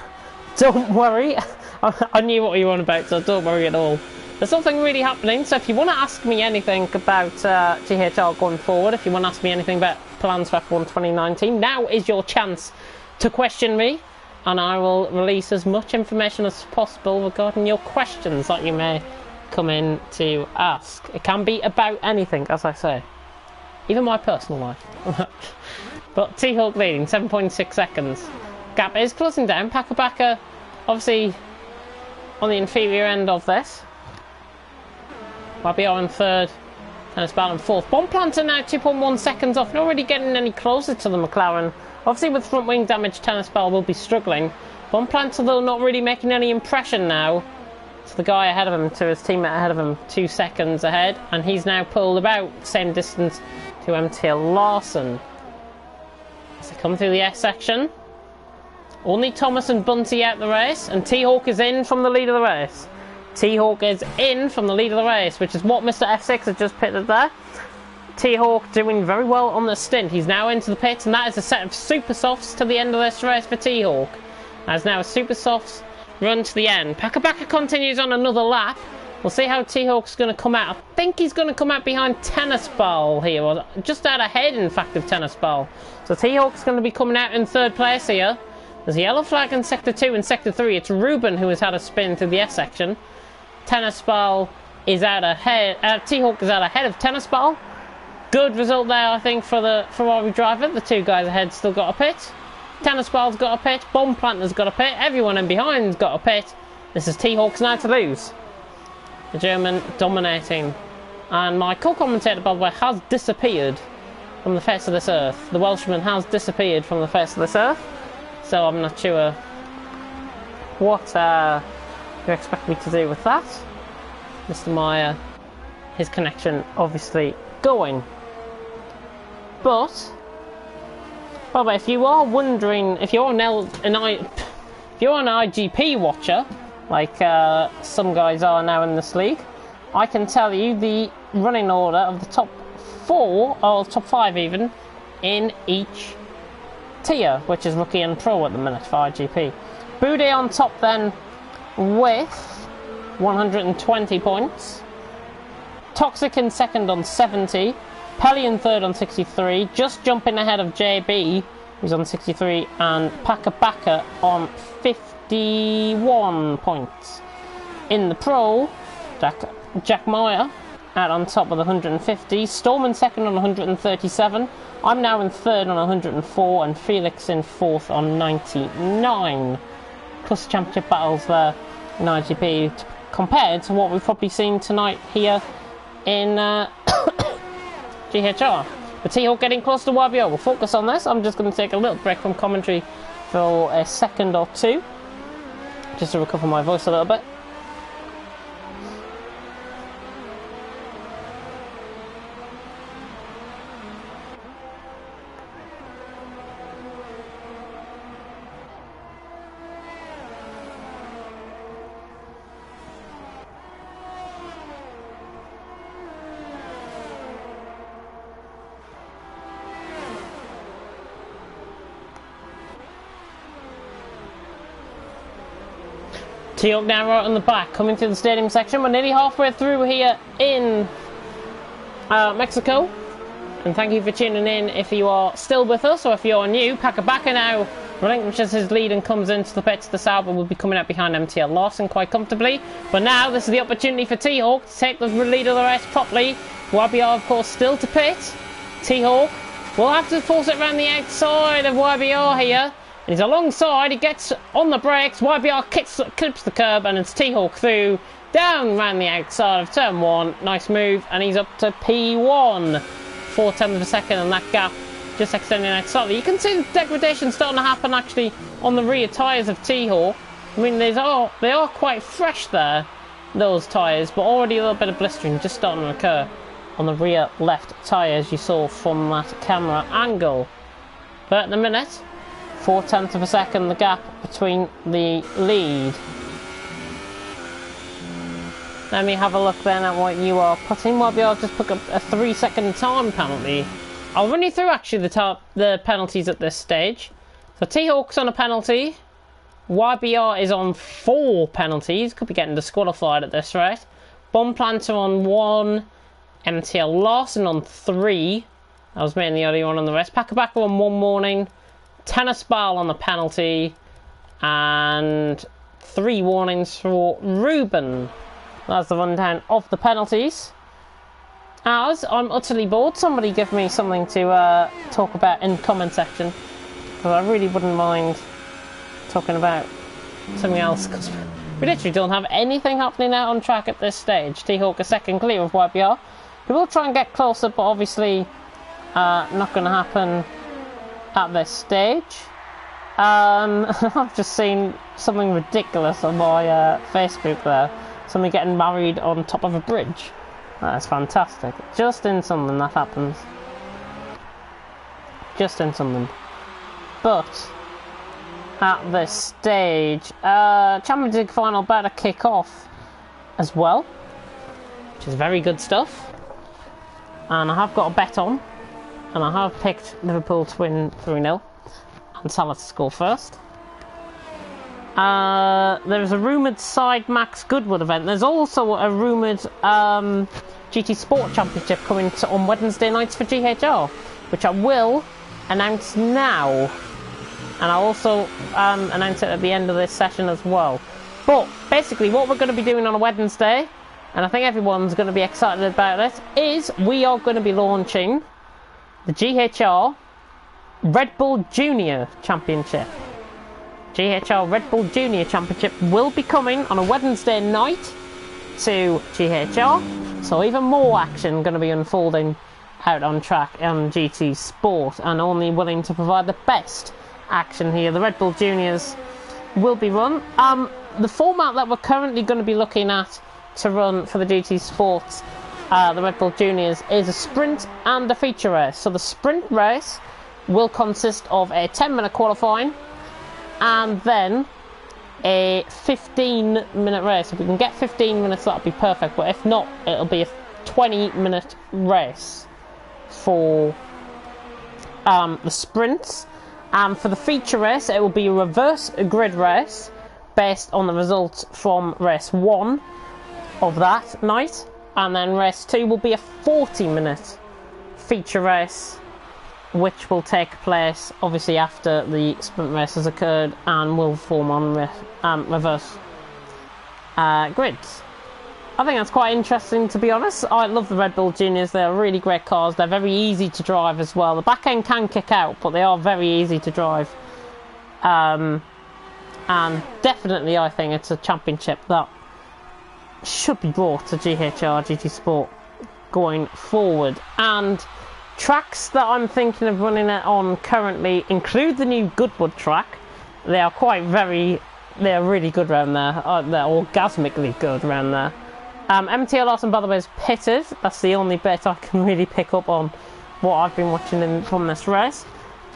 Don't worry, I knew what you were on about, so don't worry at all. There's nothing really happening, so if you want to ask me anything about GHR going forward, if you want to ask me anything about plans for F1 2019, now is your chance to question me, and I will release as much information as possible regarding your questions that you may come in to ask. It can be about anything, as I say, even my personal life. But T-Hawk leading 7.6 seconds. Gap is closing down. Packer obviously on the inferior end of this. YBR in 3rd, Tennis Ball in 4th. Bomb Planter now 2.1 seconds off, not really getting any closer to the McLaren. Obviously with front wing damage, Tennis Ball will be struggling. Bomb Planter though not really making any impression now to the guy ahead of him, to his teammate ahead of him, 2 seconds ahead, and he's now pulled about the same distance to MTL Larson. As they come through the S section, only Thomas and Bunty out the race, and T-Hawk is in from the lead of the race. T-Hawk is in from the lead of the race, which is what Mr. F6 has just pitted there. T-Hawk doing very well on the stint. He's now into the pits, and that is a set of super softs to the end of this race for T-Hawk. As now a super softs run to the end. Packer continues on another lap. We'll see how T-Hawk's going to come out. I think he's going to come out behind Tennis Ball here, or just out ahead, in fact, of Tennis Ball. So T-Hawk's going to be coming out in 3rd place here. There's a yellow flag in Sector 2 and Sector 3. It's Ruben who has had a spin through the S section. Tennis Ball is out ahead. T-Hawk is out ahead of Tennis Ball. Good result there, I think, for our driver. The 2 guys ahead still got a pit. Tennis Ball's got a pit. Bomb Planter's got a pit. Everyone in behind's got a pit. This is T-Hawk's now to lose. The German dominating. And my co-commentator, by the way, has disappeared from the face of this earth. The Welshman has disappeared from the face of this earth. So I'm not sure what you expect me to do with that. Mr. Meyer, his connection obviously going. But, by the way, if you are wondering, if you're an IGP watcher, like some guys are now in this league, I can tell you the running order of the top 4, or top 5 even, in each tier, which is Rookie and Pro at the minute for IGP. Boudet on top then with 120 points. Toxic in 2nd on 70. Pelly in 3rd on 63. Just jumping ahead of JB, who's on 63, and Packer on 51 points. In the Pro, Jack Meyer out on top with 150. Storm in 2nd on 137. I'm now in 3rd on 104, and Felix in 4th on 99. Plus championship battles there in IGP compared to what we've probably seen tonight here in GHR. But T-Hawk getting close to YBO. We'll focus on this. I'm just going to take a little break from commentary for a second or two, just to recover my voice a little bit. T-Hawk now right on the back, coming through the stadium section. We're nearly halfway through here in Mexico. And thank you for tuning in if you are still with us, or if you're new. Packer now relinquishes his lead and comes into the pits. The Sauber will be coming out behind MTL Lawson quite comfortably. But now this is the opportunity for T-Hawk to take the lead of the race properly. YBR, of course, still to pit. T-Hawk will have to force it around the outside of YBR here. And he's alongside, he gets on the brakes, YBR clips the curb, and it's T-Hawk through, down around the outside of turn 1. Nice move, and he's up to P1. 0.4 of a second, and that gap just extending out slightly. You can see the degradation starting to happen actually on the rear tyres of T-Hawk. I mean, they are quite fresh there, those tyres, but already a little bit of blistering just starting to occur on the rear left tyre, as you saw from that camera angle. But in a minute, 0.4 of a second, the gap between the lead. Let me have a look then at what you are putting. YBR just put a 3-second time penalty. I'll run you through actually the penalties at this stage. So T-Hawk's on a penalty. YBR is on 4 penalties. Could be getting disqualified at this rate. Bomb Planter on 1. MTL Larson on 3. That was me and the only one on the rest. Packabacca on 1 warning. Tennis Ball on the penalty. And 3 warnings for Ruben. That's the rundown of the penalties. As I'm utterly bored, somebody give me something to talk about in the comment section. Because I really wouldn't mind talking about something else. Because we literally don't have anything happening out on track at this stage. T-Hawk a second clear of YBR. We will try and get closer, but obviously not going to happen at this stage. I've just seen something ridiculous on my Facebook there. Somebody getting married on top of a bridge. That's fantastic. Just in something that happens. Just in something. But at this stage, Champions League final about to kick off as well, which is very good stuff. And I have got a bet on, and I have picked Liverpool to win 3-0 and Salah to score first. There's a rumoured Side Max Goodwood event. There's also a rumoured GT Sport Championship coming on Wednesday nights for GHR, which I will announce now. And I'll also announce it at the end of this session as well. But basically what we're going to be doing on a Wednesday, and I think everyone's going to be excited about it, is we are going to be launching the GHR Red Bull Junior Championship. GHR Red Bull Junior Championship will be coming on a Wednesday night to GHR, so even more action going to be unfolding out on track on GT Sport, and only willing to provide the best action here. The Red Bull Juniors will be run. The format that we're currently going to be looking at to run for the GT Sports, the Red Bull Juniors, is a sprint and a feature race. So the sprint race will consist of a 10-minute qualifying and then a 15-minute race. If we can get 15 minutes, that'll be perfect, but if not, it'll be a 20-minute race for the sprints. For the feature race, it will be a reverse grid race based on the results from race 1 of that night, and then race 2 will be a 40-minute feature race, which will take place obviously after the sprint race has occurred and will form on reverse grids. I think that's quite interesting, to be honest. I love the Red Bull Juniors. They're really great cars. They're very easy to drive as well. The back end can kick out, but they are very easy to drive. And definitely I think it's a championship that should be brought to GHR GT Sport going forward. And tracks that I'm thinking of running it on currently include the new Goodwood track. They are they're really good around there. They're orgasmically good around there. MTL Larson, by the way, is pitted. That's the only bit I can really pick up on what I've been watching from this race.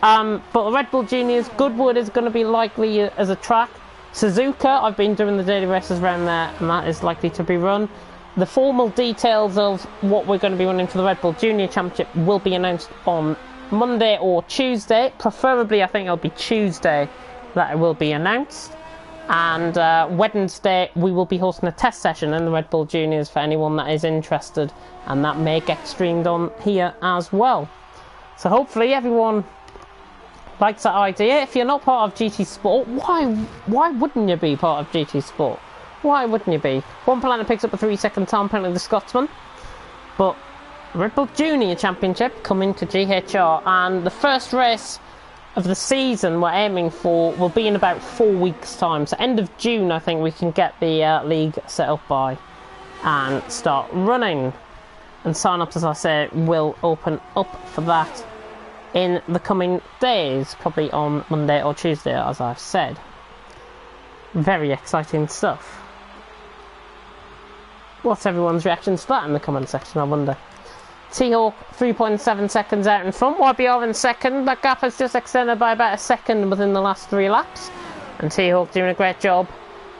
But the Red Bull Juniors, Goodwood is going to be likely as a track. Suzuka, I've been doing the daily races around there, and that is likely to be run. The formal details of what we're going to be running for the Red Bull Junior Championship will be announced on Monday or Tuesday. Preferably, I think it'll be Tuesday that it will be announced. And Wednesday, we will be hosting a test session in the Red Bull Juniors for anyone that is interested, and that may get streamed on here as well. So hopefully everyone likes that idea. If you're not part of GT Sport, why wouldn't you be part of GT Sport? Why wouldn't you be? One planner picks up a 3-second time penalty, the Scotsman. But Red Bull Junior Championship coming to GHR, and the first race of the season we're aiming for will be in about 4 weeks' time. So end of June, I think we can get the league set up by and start running. And sign-ups, as I say, will open up for that in the coming days, probably on Monday or Tuesday, as I've said. Very exciting stuff. What's everyone's reaction to that in the comment section, I wonder? T-Hawk 3.7 seconds out in front, YBR in second. That gap has just extended by about a second within the last 3 laps. And T-Hawk doing a great job.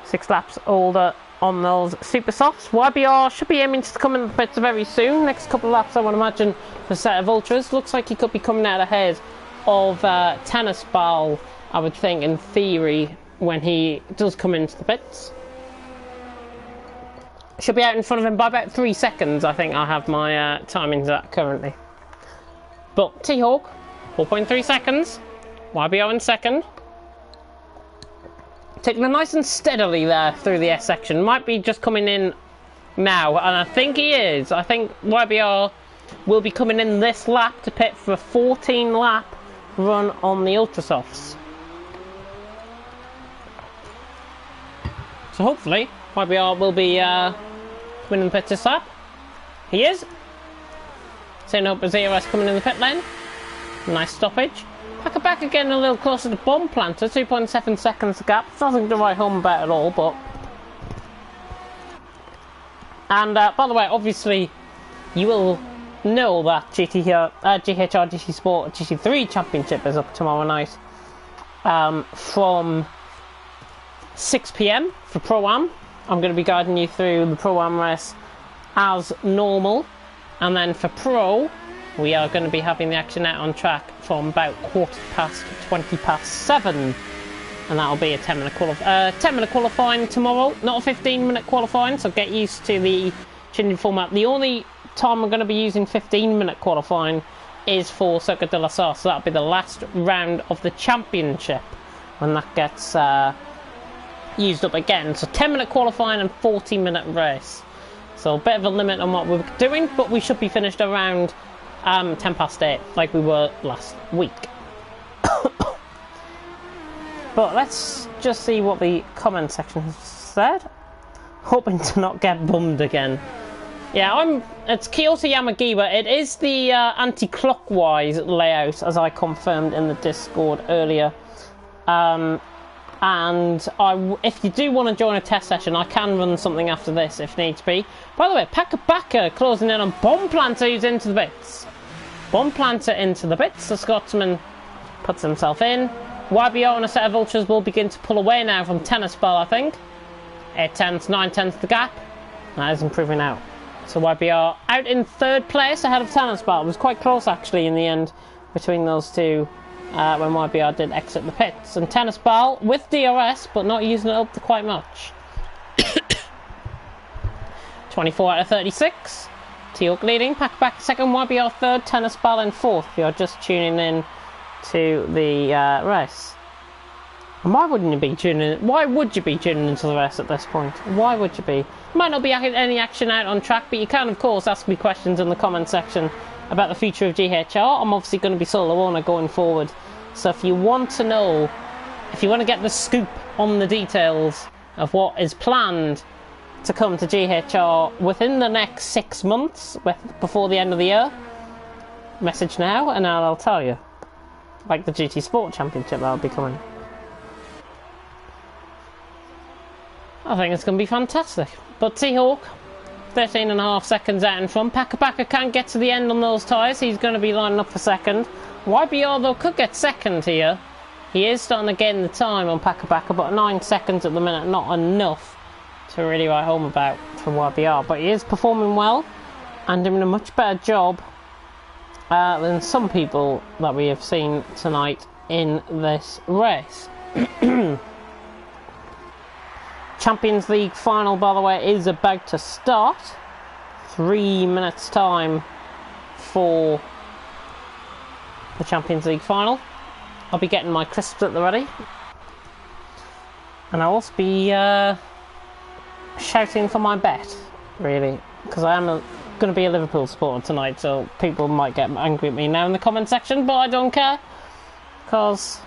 6 laps older on those super softs. YBR should be aiming to come in the pits very soon. Next couple of laps, I would imagine, for a set of ultras. Looks like he could be coming out ahead of Tennis Ball, I would think, in theory, when he does come into the pits. Should be out in front of him by about 3 seconds, I think I have my timings at currently. But T-Hawk, 4.3 seconds. YBO in second. Taking it nice and steadily there through the S section. Might be just coming in now, and I think he is. I think YBR will be coming in this lap to pit for a 14-lap run on the Ultrasofts. So hopefully YBR will be winning the pit this lap. He is. Setting up as ERS coming in the pit lane. Nice stoppage. Pack it back again a little closer to Bomb Planter. 2.7 seconds gap. Nothing to write home about at all, but... And by the way, obviously, you will know that GHR GT Sport GT3 Championship is up tomorrow night from 6 PM for Pro-Am. I'm going to be guiding you through the Pro-Am race as normal, and then for Pro we are going to be having the action out on track from about 7:15, and that'll be a 10-minute qualifying tomorrow, not a 15-minute qualifying, so get used to the changing format. The only time I'm going to be using 15-minute qualifying is for Circuit de la Sarre, so that'll be the last round of the championship when that gets used up again. So 10-minute qualifying and 40-minute race. So a bit of a limit on what we're doing, but we should be finished around 8:10 like we were last week. But let's just see what the comment section has said. Hoping to not get bummed again. Yeah, it's Kyoto Yamagiwa. It is the anti-clockwise layout, as I confirmed in the Discord earlier. And if you do want to join a test session, I can run something after this if needs be. By the way, Pakabaka closing in on Bomb Planter, who's into the bits. Bomb Planter into the bits. The Scotsman puts himself in. YBO and a set of ultras will begin to pull away now from Tennis Ball, I think. 8/10, 9/10 the gap. That is improving out. So YBR out in 3rd place ahead of Tennis Ball. It was quite close actually in the end between those two. When YBR did exit the pits. And Tennis Ball with DRS, but not using it up to quite much. 24 out of 36. T-Hawk leading, Pack back second, YBR 3rd, Tennis Ball in 4th. If you're just tuning in to the race. And why wouldn't you be tuning in? Why would you be tuning into the race at this point? Why would you be? Might not be any action out on track, but you can, of course, ask me questions in the comment section about the future of GHR. I'm obviously going to be solo owner going forward. So if you want to know, if you want to get the scoop on the details of what is planned to come to GHR within the next 6 months, before the end of the year, message now and I'll tell you. Like the GT Sport Championship that'll be coming. I think it's going to be fantastic. But T-Hawk, 13.5 seconds out in front. Pakabaka can't get to the end on those tyres. He's going to be lining up for second. YBR, though, could get second here. He is starting to gain the time on Pakabaka, but 9 seconds at the minute, not enough to really write home about for YBR. But he is performing well and doing a much better job than some people that we have seen tonight in this race. Champions League final, by the way, is about to start. 3 minutes time for the Champions League final. I'll be getting my crisps at the ready. And I'll also be shouting for my bet, really. Because I am going to be a Liverpool supporter tonight, so people might get angry at me now in the comment section, but I don't care. Because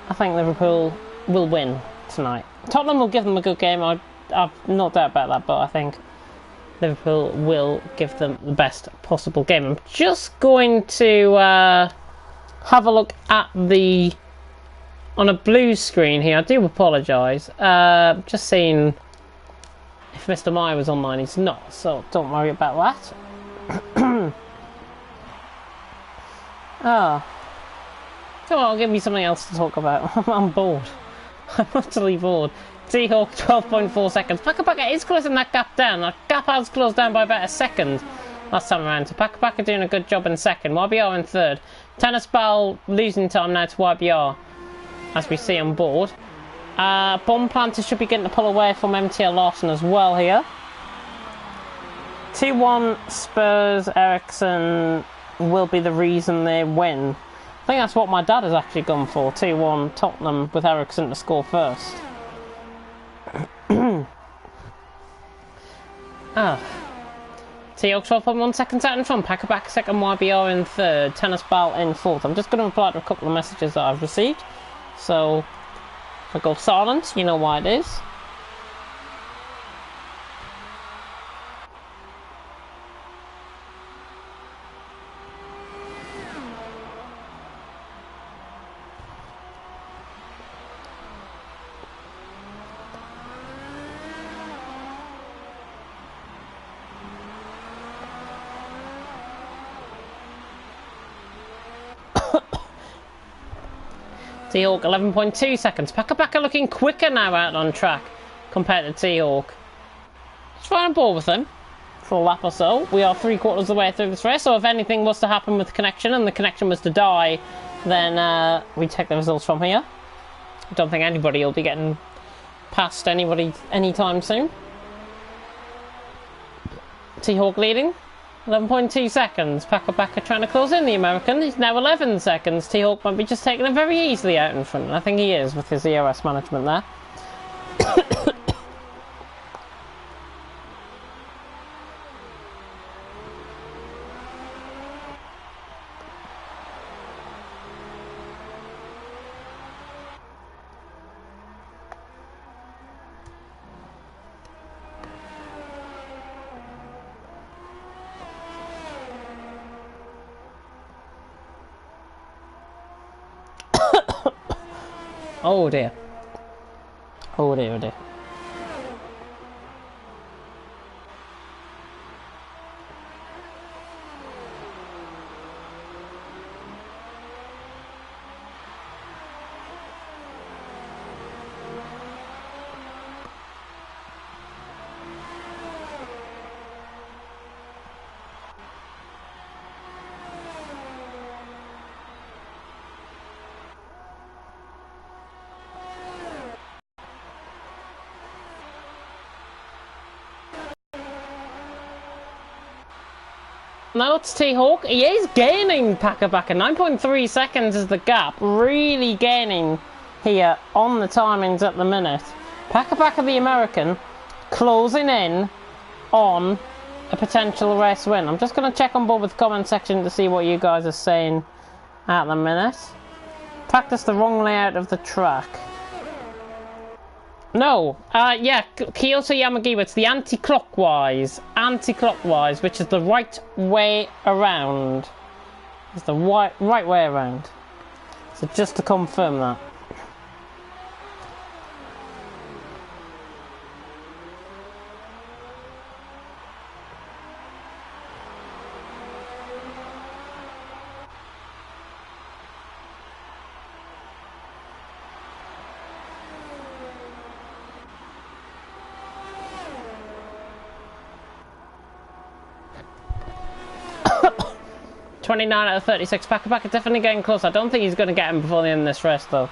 I think Liverpool will win tonight. Tottenham will give them a good game, I've no doubt about that, but I think Liverpool will give them the best possible game. I'm just going to have a look at the... on a blue screen here. I do apologise. Just seeing if Mr. Meyer was online. He's not, so don't worry about that. Ah. Come on, give me something else to talk about. I'm bored. I'm utterly bored. Seahawk, 12.4 seconds. Paka is closing that gap down. That gap has closed down by about a second last time around. So Paka doing a good job in second. YBR in third. Tennis Ball losing time now to YBR, as we see on board. Bomb Planter should be getting to pull away from MTL Larson as well here. 2-1 Spurs. Ericsson will be the reason they win. I think that's what my dad has actually gone for. 2-1 Tottenham with Ericsson to score first. T-Oaks 12.1 seconds out in front. Packerback second, YBR in third. Tennis Ball in fourth. I'm just going to reply to a couple of messages that I've received. So, if I go silent, you know why it is. T-Hawk 11.2 seconds. Paka looking quicker now out on track compared to T-Hawk. Just right on board with him for a lap or so. We are 3/4 of the way through this race, so if anything was to happen with the connection and the connection was to die, then we take the results from here. I don't think anybody will be getting past anybody anytime soon. T-Hawk leading. 11.2 seconds. Paka trying to close in the American. He's now 11 seconds. T-Hawk might be just taking it very easily out in front. I think he is with his EOS management there. Oh dear. Oh dear, oh dear. Now it's T-Hawk. He is gaining Paka. 9.3 seconds is the gap. Really gaining here on the timings at the minute. Paka the American closing in on a potential race win. I'm just going to check on board with the comment section to see what you guys are saying at the minute. Practice the wrong layout of the track. No, yeah, Kyoto Yamagiwa, it's the anti-clockwise, which is the right way around. It's the right way around. So just to confirm that. $29 out of 36. Paka definitely getting close. I don't think he's going to get him before the end of this race, though.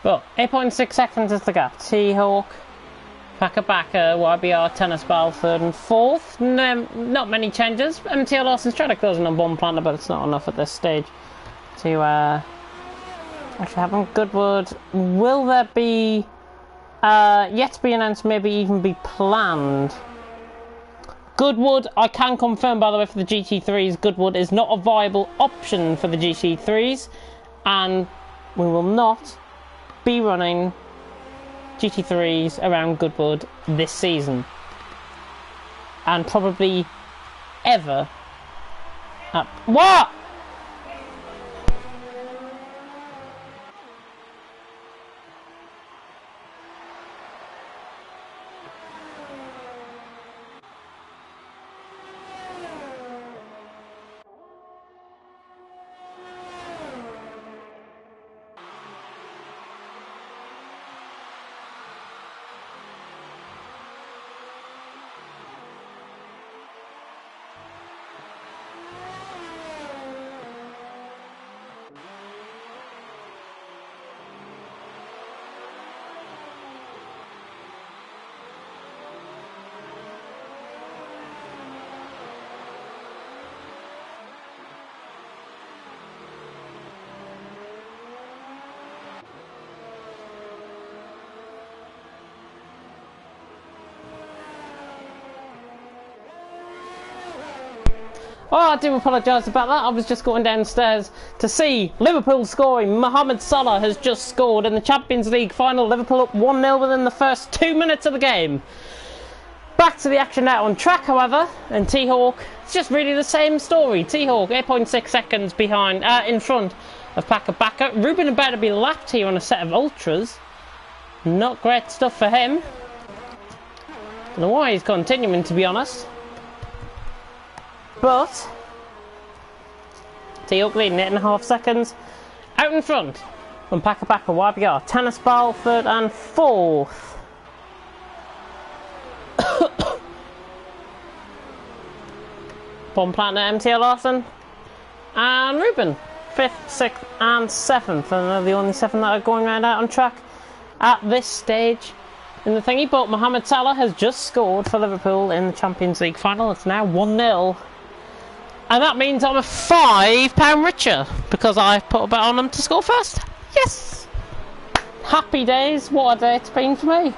But 8.6 seconds is the gap. T-Hawk, Packer, YBR, Tennis Ball, 3rd and 4th. Not many changes. MTL Lawson's trying to close in on Bomb Planter, but it's not enough at this stage to actually have them. Goodwood, will there be yet to be announced, maybe even be planned? Goodwood, I can confirm, by the way, for the GT3s, Goodwood is not a viable option for the GT3s, and we will not be running GT3s around Goodwood this season, and probably ever. What? Oh, I do apologise about that. I was just going downstairs to see Liverpool scoring. Mohamed Salah has just scored in the Champions League final. Liverpool up 1-0 within the first 2 minutes of the game. Back to the action now on track, however, and T-Hawk, it's just really the same story. T-Hawk, 8.6 seconds behind, in front of Packer. Ruben about to be lapped here on a set of ultras. Not great stuff for him. Don't know why he's continuing, to be honest. But T-Hawk leading 8.5 seconds. Out in front from Packer, YBR, Tennis Ball, 3rd and 4th. Bomb Planter, MTL Lawson, and Ruben, 5th, 6th and 7th. And they're the only 7 that are going round out on track at this stage in the thingy. But Mohamed Salah has just scored for Liverpool in the Champions League final. It's now 1-0. And that means I'm a £5 richer because I put a bet on them to score first. Yes! Happy days. What a day it's been for me.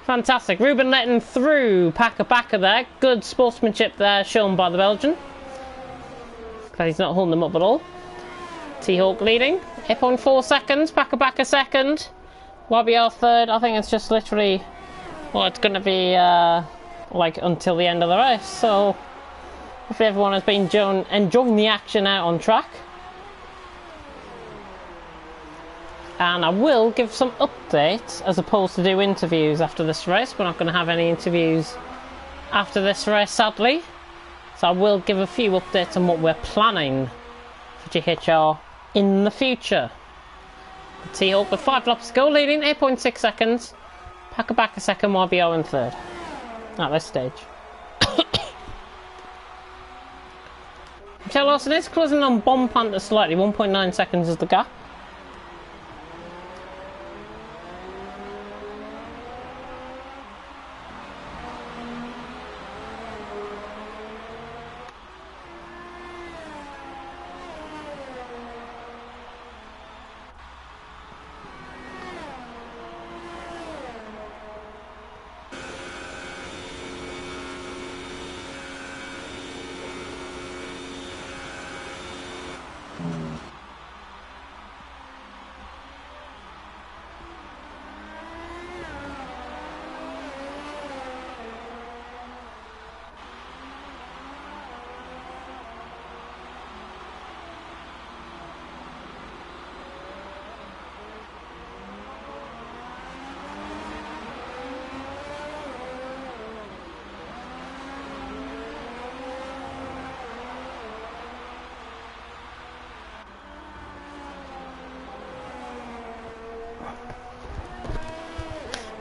Fantastic. Ruben letting through Packer there. Good sportsmanship there shown by the Belgian. Glad he's not holding them up at all. T-Hawk leading. 8.4 seconds. Packer 2nd. YBR 3rd. I think it's just literally, well, it's going to be like until the end of the race. So hopefully everyone has been enjoying the action out on track. And I will give some updates as opposed to do interviews after this race. We're not going to have any interviews after this race, sadly. So I will give a few updates on what we're planning for GHR in the future. T-Hawk with 5 laps to go, leading 8.6 seconds. Packer 2nd, YBO in 3rd. At this stage. Michelle Lawson is closing on Bomb Planter slightly, 1.9 seconds is the gap.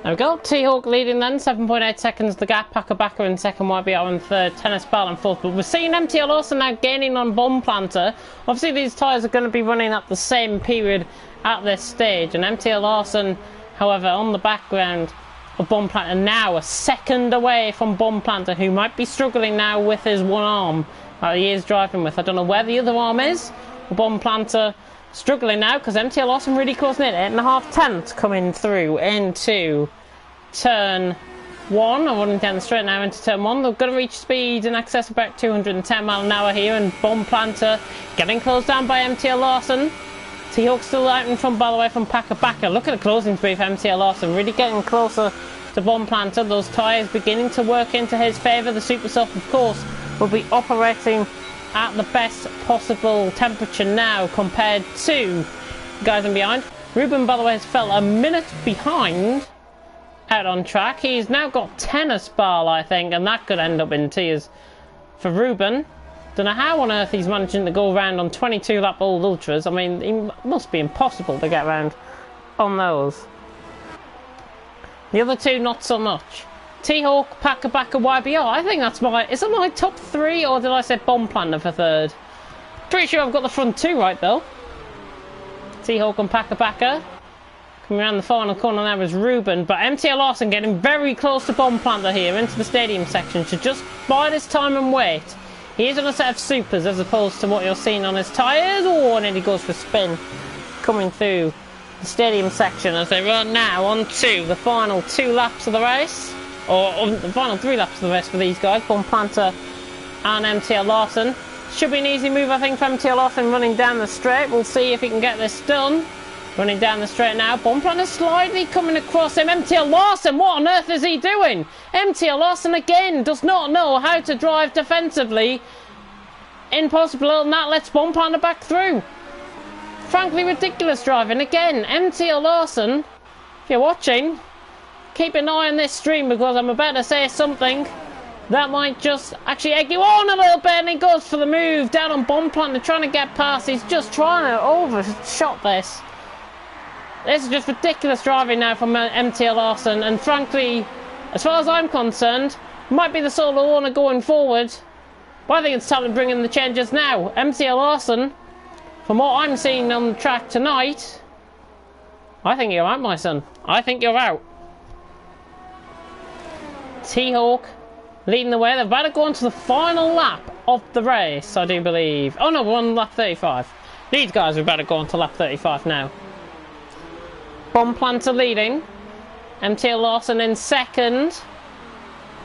There we go, T-Hawk leading then, 7.8 seconds the gap, Packer in second, YBR in third, Tennis Ball in fourth, but we're seeing MTL also now gaining on Bomb Planter. Obviously these tyres are going to be running at the same period at this stage, and MTL Larson, however, on the background of Bomb Planter, now a second away from Bomb Planter, who might be struggling now with his one arm that he is driving with. I don't know where the other arm is. Bomb Planter struggling now because MTL Larson really closing in, 8.5 tenths coming through into turn 1. I'm running down the straight now into turn 1. They're going to reach speeds in excess of about 210 mile an hour here, and Bomb Planter getting closed down by MTL Larson. T-Hawk still out in front, by the way, from Packer. Look at the closing speed for MTL Larson, really getting closer to Bomb Planter. Those tyres beginning to work into his favour. The Super Soft, of course, will be operating at the best possible temperature now compared to the guys in behind. Ruben, by the way, has fell a minute behind out on track. He's now got Tennis Ball, I think, and that could end up in tears for Ruben. Don't know how on earth he's managing to go around on 22 lap old ultras. I mean, it must be impossible to get around on those. The other two, not so much. T-Hawk, Packer, YBR. I think that's my... Is it my top 3, or did I say Bomb Planter for third? Pretty sure I've got the front 2 right, though. T-Hawk and Packer. Coming around the final corner now is Ruben, but MTL Larson getting very close to Bomb Planter here into the stadium section. Should just bide his time and wait. He is on a set of supers as opposed to what you're seeing on his tyres. Oh, and then he goes for a spin coming through the stadium section as they run now on to the final 2 laps of the race. Or the final 3 laps of the race for these guys, Bomb Planter and MTL Larson. Should be an easy move, I think, for MTL Larson running down the straight. We'll see if he can get this done. Running down the straight now. Bomb Planter slightly coming across him. MTL Larson, what on earth is he doing? MTL Larson again does not know how to drive defensively. Impossible, and that lets Bomb Planter back through. Frankly ridiculous driving. Again, MTL Larson, if you're watching, keep an eye on this stream because I'm about to say something that might just actually egg you on a little bit, and he goes for the move down on Bomb Planter, trying to get past. He's just trying to overshot this. This is just ridiculous driving now from MTL Larson, and frankly, as far as I'm concerned, might be the solo owner going forward. But I think it's time to bring in the changes now. MTL Larson, from what I'm seeing on the track tonight, I think you're out, my son. I think you're out. T-Hawk leading the way. They're about to go on to the final lap of the race, I do believe. Oh no, we're on lap 35. These guys are about to go on to lap 35 now. Bomb Planter leading. MTL Larson in second.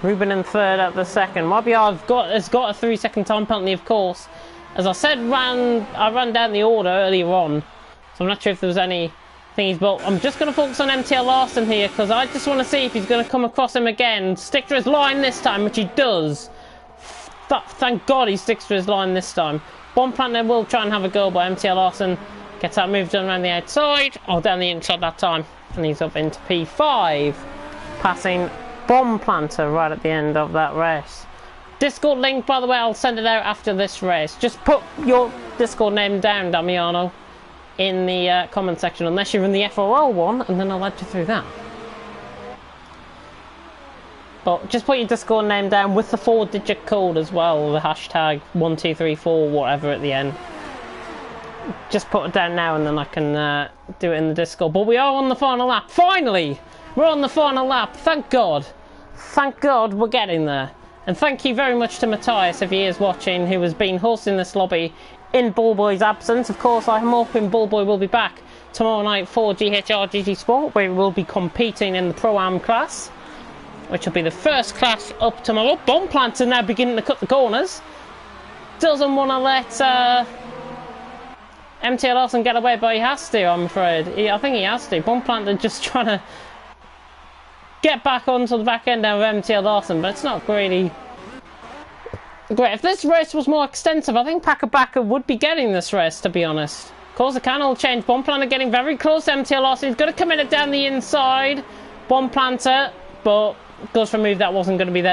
Ruben in third at the second. YBR has got a 3-second time penalty, of course. As I said, I ran down the order earlier on, so I'm not sure if there was any thingies, but I'm just going to focus on MTL Larson here because I just want to see if he's going to come across him again. Stick to his line this time, which he does. Thank God he sticks to his line this time. Bomb Planter will try and have a go, but MTL Larson gets that move done around the outside, or down the inside that time, and he's up into P5, passing Bomb Planter right at the end of that race. Discord link, by the way, I'll send it out after this race. Just put your Discord name down, Damiano, in the comment section, unless you're in the FOL one, and then I'll add you through that. But just put your Discord name down with the 4-digit code as well, the hashtag 1234 whatever at the end. Just put it down now and then I can do it in the Discord. But we are on the final lap. Finally! We're on the final lap. Thank God. Thank God we're getting there. And thank you very much to Matthias, if he is watching, who has been hosting this lobby in Bullboy's absence. Of course, I'm hoping Bullboy will be back tomorrow night for GHR GT Sport, where we will be competing in the Pro-Am class, which will be the first class up tomorrow. Bomb Planter now beginning to cut the corners. Doesn't want to let MTL Larson get away, but he has to, I'm afraid. I think he has to. Bomb Planter just trying to get back onto the back end of MTL Larson, but it's not really great. If this race was more extensive, I think Packer would be getting this race, to be honest. Of course, the can all change. Bomb Planter getting very close to MTL Larson. He's going to come in it down the inside. Bomb Planter, but goes for a move that wasn't going to be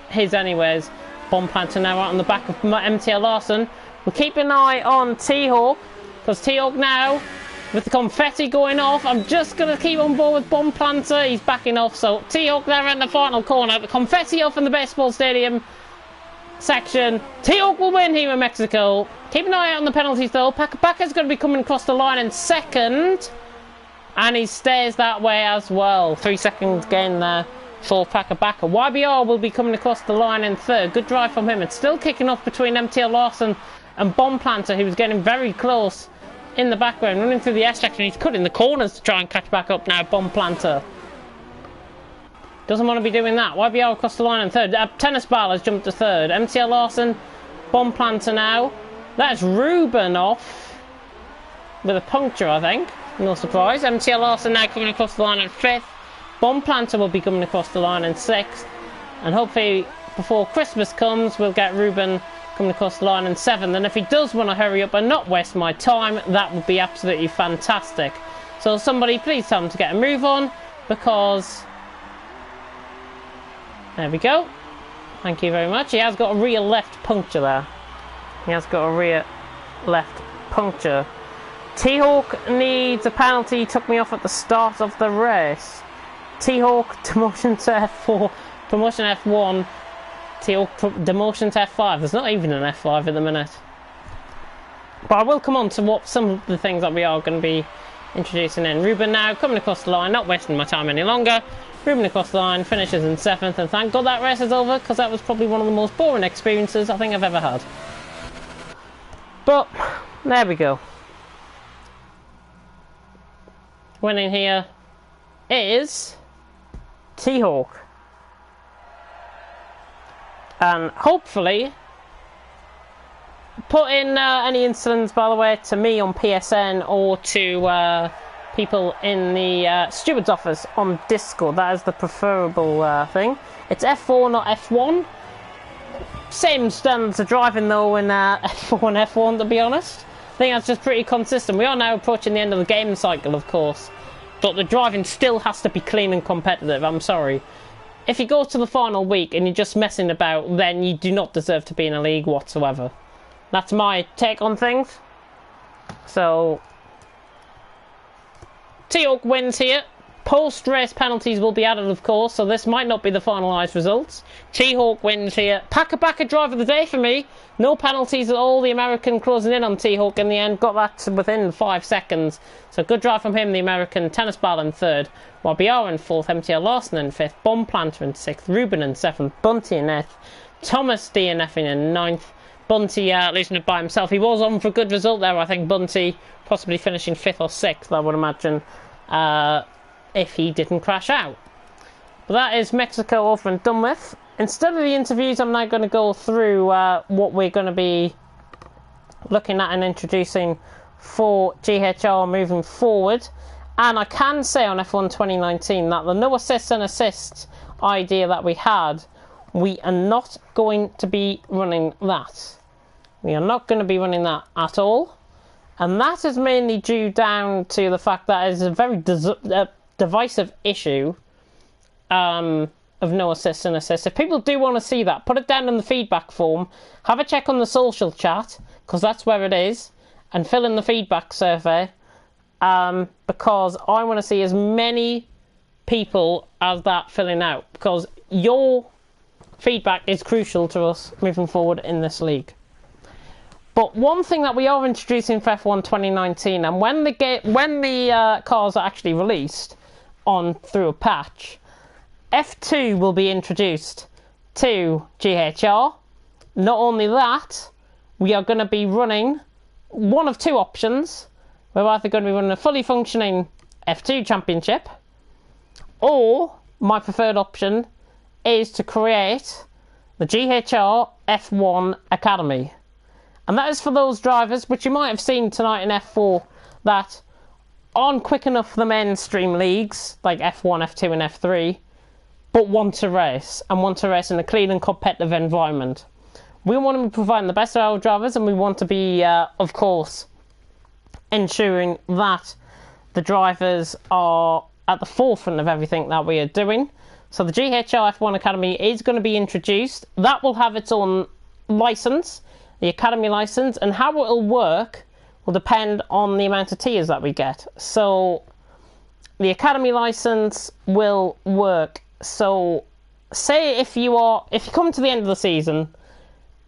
his anyways. Bomb Planter now out on the back of MTL Larson. We'll keep an eye on T-Hawk, because T-Hawk now with the confetti going off. I'm just going to keep on board with Bomb Planter. He's backing off, so T-Hawk there in the final corner. The confetti off in the baseball stadium section. T-Hawk will win here in Mexico. Keep an eye out on the penalties though. Paca's going to be coming across the line in second. And he stays that way as well. 3 seconds gain there for Paca. YBR will be coming across the line in third. Good drive from him. It's still kicking off between MTL Larson and Bomb Planter, who's getting very close in the background, running through the S section. He's cutting the corners to try and catch back up now, Bomb Planter. Doesn't want to be doing that. YBR across the line in third. Tennis Ball has jumped to third. MTL Larson, Bomb Planter now. That's Ruben off with a puncture, I think. No surprise. MTL Larson now coming across the line in fifth. Bomb Planter will be coming across the line in sixth. And hopefully before Christmas comes, we'll get Ruben coming across the line in seventh. And if he does want to hurry up and not waste my time, that would be absolutely fantastic. So somebody please tell him to get a move on, because... There we go. Thank you very much. He has got a rear left puncture there. He has got a rear left puncture. T-Hawk needs a penalty. He took me off at the start of the race. T-Hawk demotion to F4, promotion F1. T-Hawk demotion to F5. There's not even an F5 at the minute. But I will come on to what some of the things that we are going to be introducing in. Ruben now coming across the line, not wasting my time any longer. Ruben across the line, finishes in seventh, and thank God that race is over, because that was probably one of the most boring experiences I think I've ever had. But there we go. Winning here is T-Hawk. And hopefully put in any incidents, by the way, to me on PSN or to people in the steward's office on Discord. That is the preferable thing. It's F4, not F1. Same standards of driving though in F4 and F1, to be honest. I think that's just pretty consistent. We are now approaching the end of the game cycle, of course, but the driving still has to be clean and competitive. I'm sorry. If you go to the final week and you're just messing about, then you do not deserve to be in a league whatsoever. That's my take on things. So T-Hawk wins here. Post-race penalties will be added, of course, so this might not be the finalised results. T-Hawk wins here. Paca drive of the day for me. No penalties at all. The American closing in on T-Hawk in the end. Got that to within 5 seconds. So good drive from him, the American. Tennis Ball in third. YBR in fourth. MTL Larson in fifth. Bomb Planter in sixth. Ruben in seventh. Bunty in eighth. Thomas DNFing in ninth. Bunty losing it by himself. He was on for a good result there, I think. Bunty possibly finishing fifth or sixth, I would imagine. If he didn't crash out. But that is Mexico over and done with. Instead of the interviews, I'm now going to go through what we're going to be looking at and introducing for GHR moving forward. And I can say on F1 2019 that the no assists and assists idea that we had, we are not going to be running that. We are not going to be running that at all. And that is mainly due down to the fact that it's a very divisive issue of no assists and assists. If people do want to see that, put it down in the feedback form. Have a check on the social chat, because that's where it is, and fill in the feedback survey, because I want to see as many people as that filling out, because your feedback is crucial to us moving forward in this league. But one thing that we are introducing for F1 2019, and when the cars are actually released through a patch, F2 will be introduced to GHR. Not only that, we are going to be running one of two options. We're either going to be running a fully functioning F2 championship, or my preferred option is to create the GHR F1 Academy. And that is for those drivers, which you might have seen tonight in F4, that aren't quick enough for the mainstream leagues, like F1, F2 and F3, but want to race, and want to race in a clean and competitive environment. We want to be providing the best of our drivers, and we want to be, of course, ensuring that the drivers are at the forefront of everything that we are doing. So the GHR F1 Academy is going to be introduced. That will have its own license, the Academy license, and how it will work will depend on the amount of tiers that we get. So the academy license will work. So say if you come to the end of the season,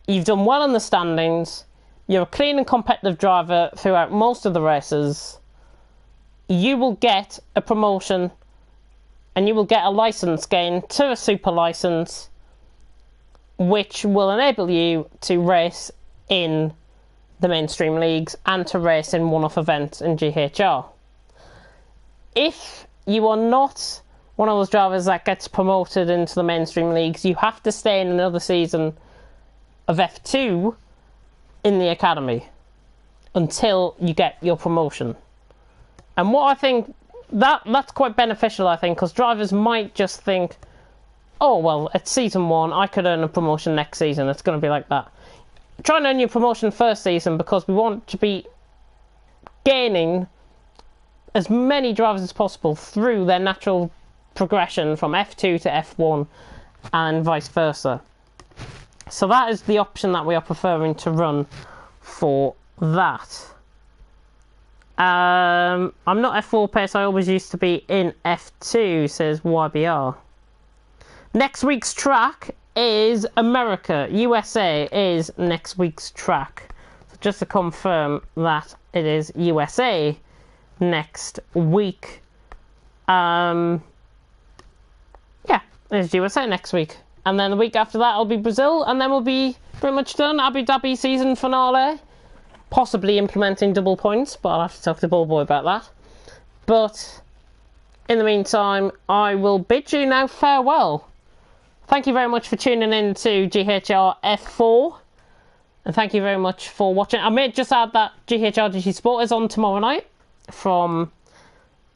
you've done well in the standings, you're a clean and competitive driver throughout most of the races, you will get a promotion and you will get a license gain to a super license, which will enable you to race in the mainstream leagues and to race in one-off events in GHR. If you are not one of those drivers that gets promoted into the mainstream leagues, you have to stay in another season of F2 in the academy until you get your promotion. And what I think, that's quite beneficial, I think, because drivers might just think, oh, well, it's season 1, I could earn a promotion next season, it's going to be like that. Try and earn your promotion first season, because we want to be gaining as many drivers as possible through their natural progression from F2 to F1 and vice versa. So that is the option that we are preferring to run for that. I'm not F4 pace, I always used to be in F2, says YBR. Next week's track is America. USA is next week's track. So just to confirm that it is USA next week. Yeah, it's USA next week. And then the week after that will be Brazil, and then we'll be pretty much done. Abu Dhabi season finale. Possibly implementing double points, but I'll have to talk to Ballboy about that. But in the meantime, I will bid you now farewell. Thank you very much for tuning in to GHR F4. And thank you very much for watching. I may just add that GHR GT Sport is on tomorrow night from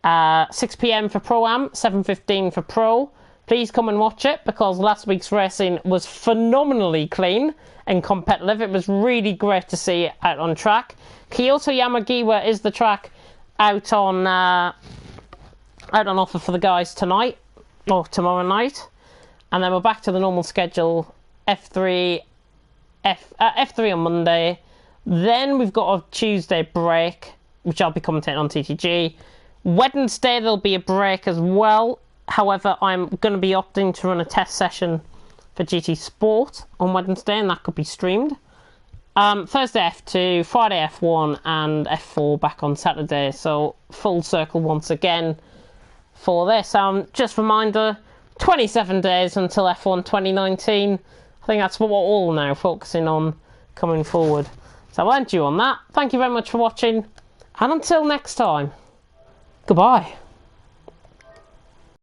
6 PM for Pro-Am, 7:15 for Pro. Please come and watch it, because last week's racing was phenomenally clean and competitive. It was really great to see it out on track. Kyoto Yamagiwa is the track out on offer for the guys tonight, or tomorrow night. And then we're back to the normal schedule, F3 on Monday. Then we've got a Tuesday break, which I'll be commentating on TTG. Wednesday there'll be a break as well. However, I'm going to be opting to run a test session for GT Sport on Wednesday, and that could be streamed. Thursday F2, Friday F1, and F4 back on Saturday. So full circle once again for this. Just a reminder, 27 days until F1 2019. I think that's what we're all now focusing on coming forward. So I'll end you on that. Thank you very much for watching, and until next time, goodbye.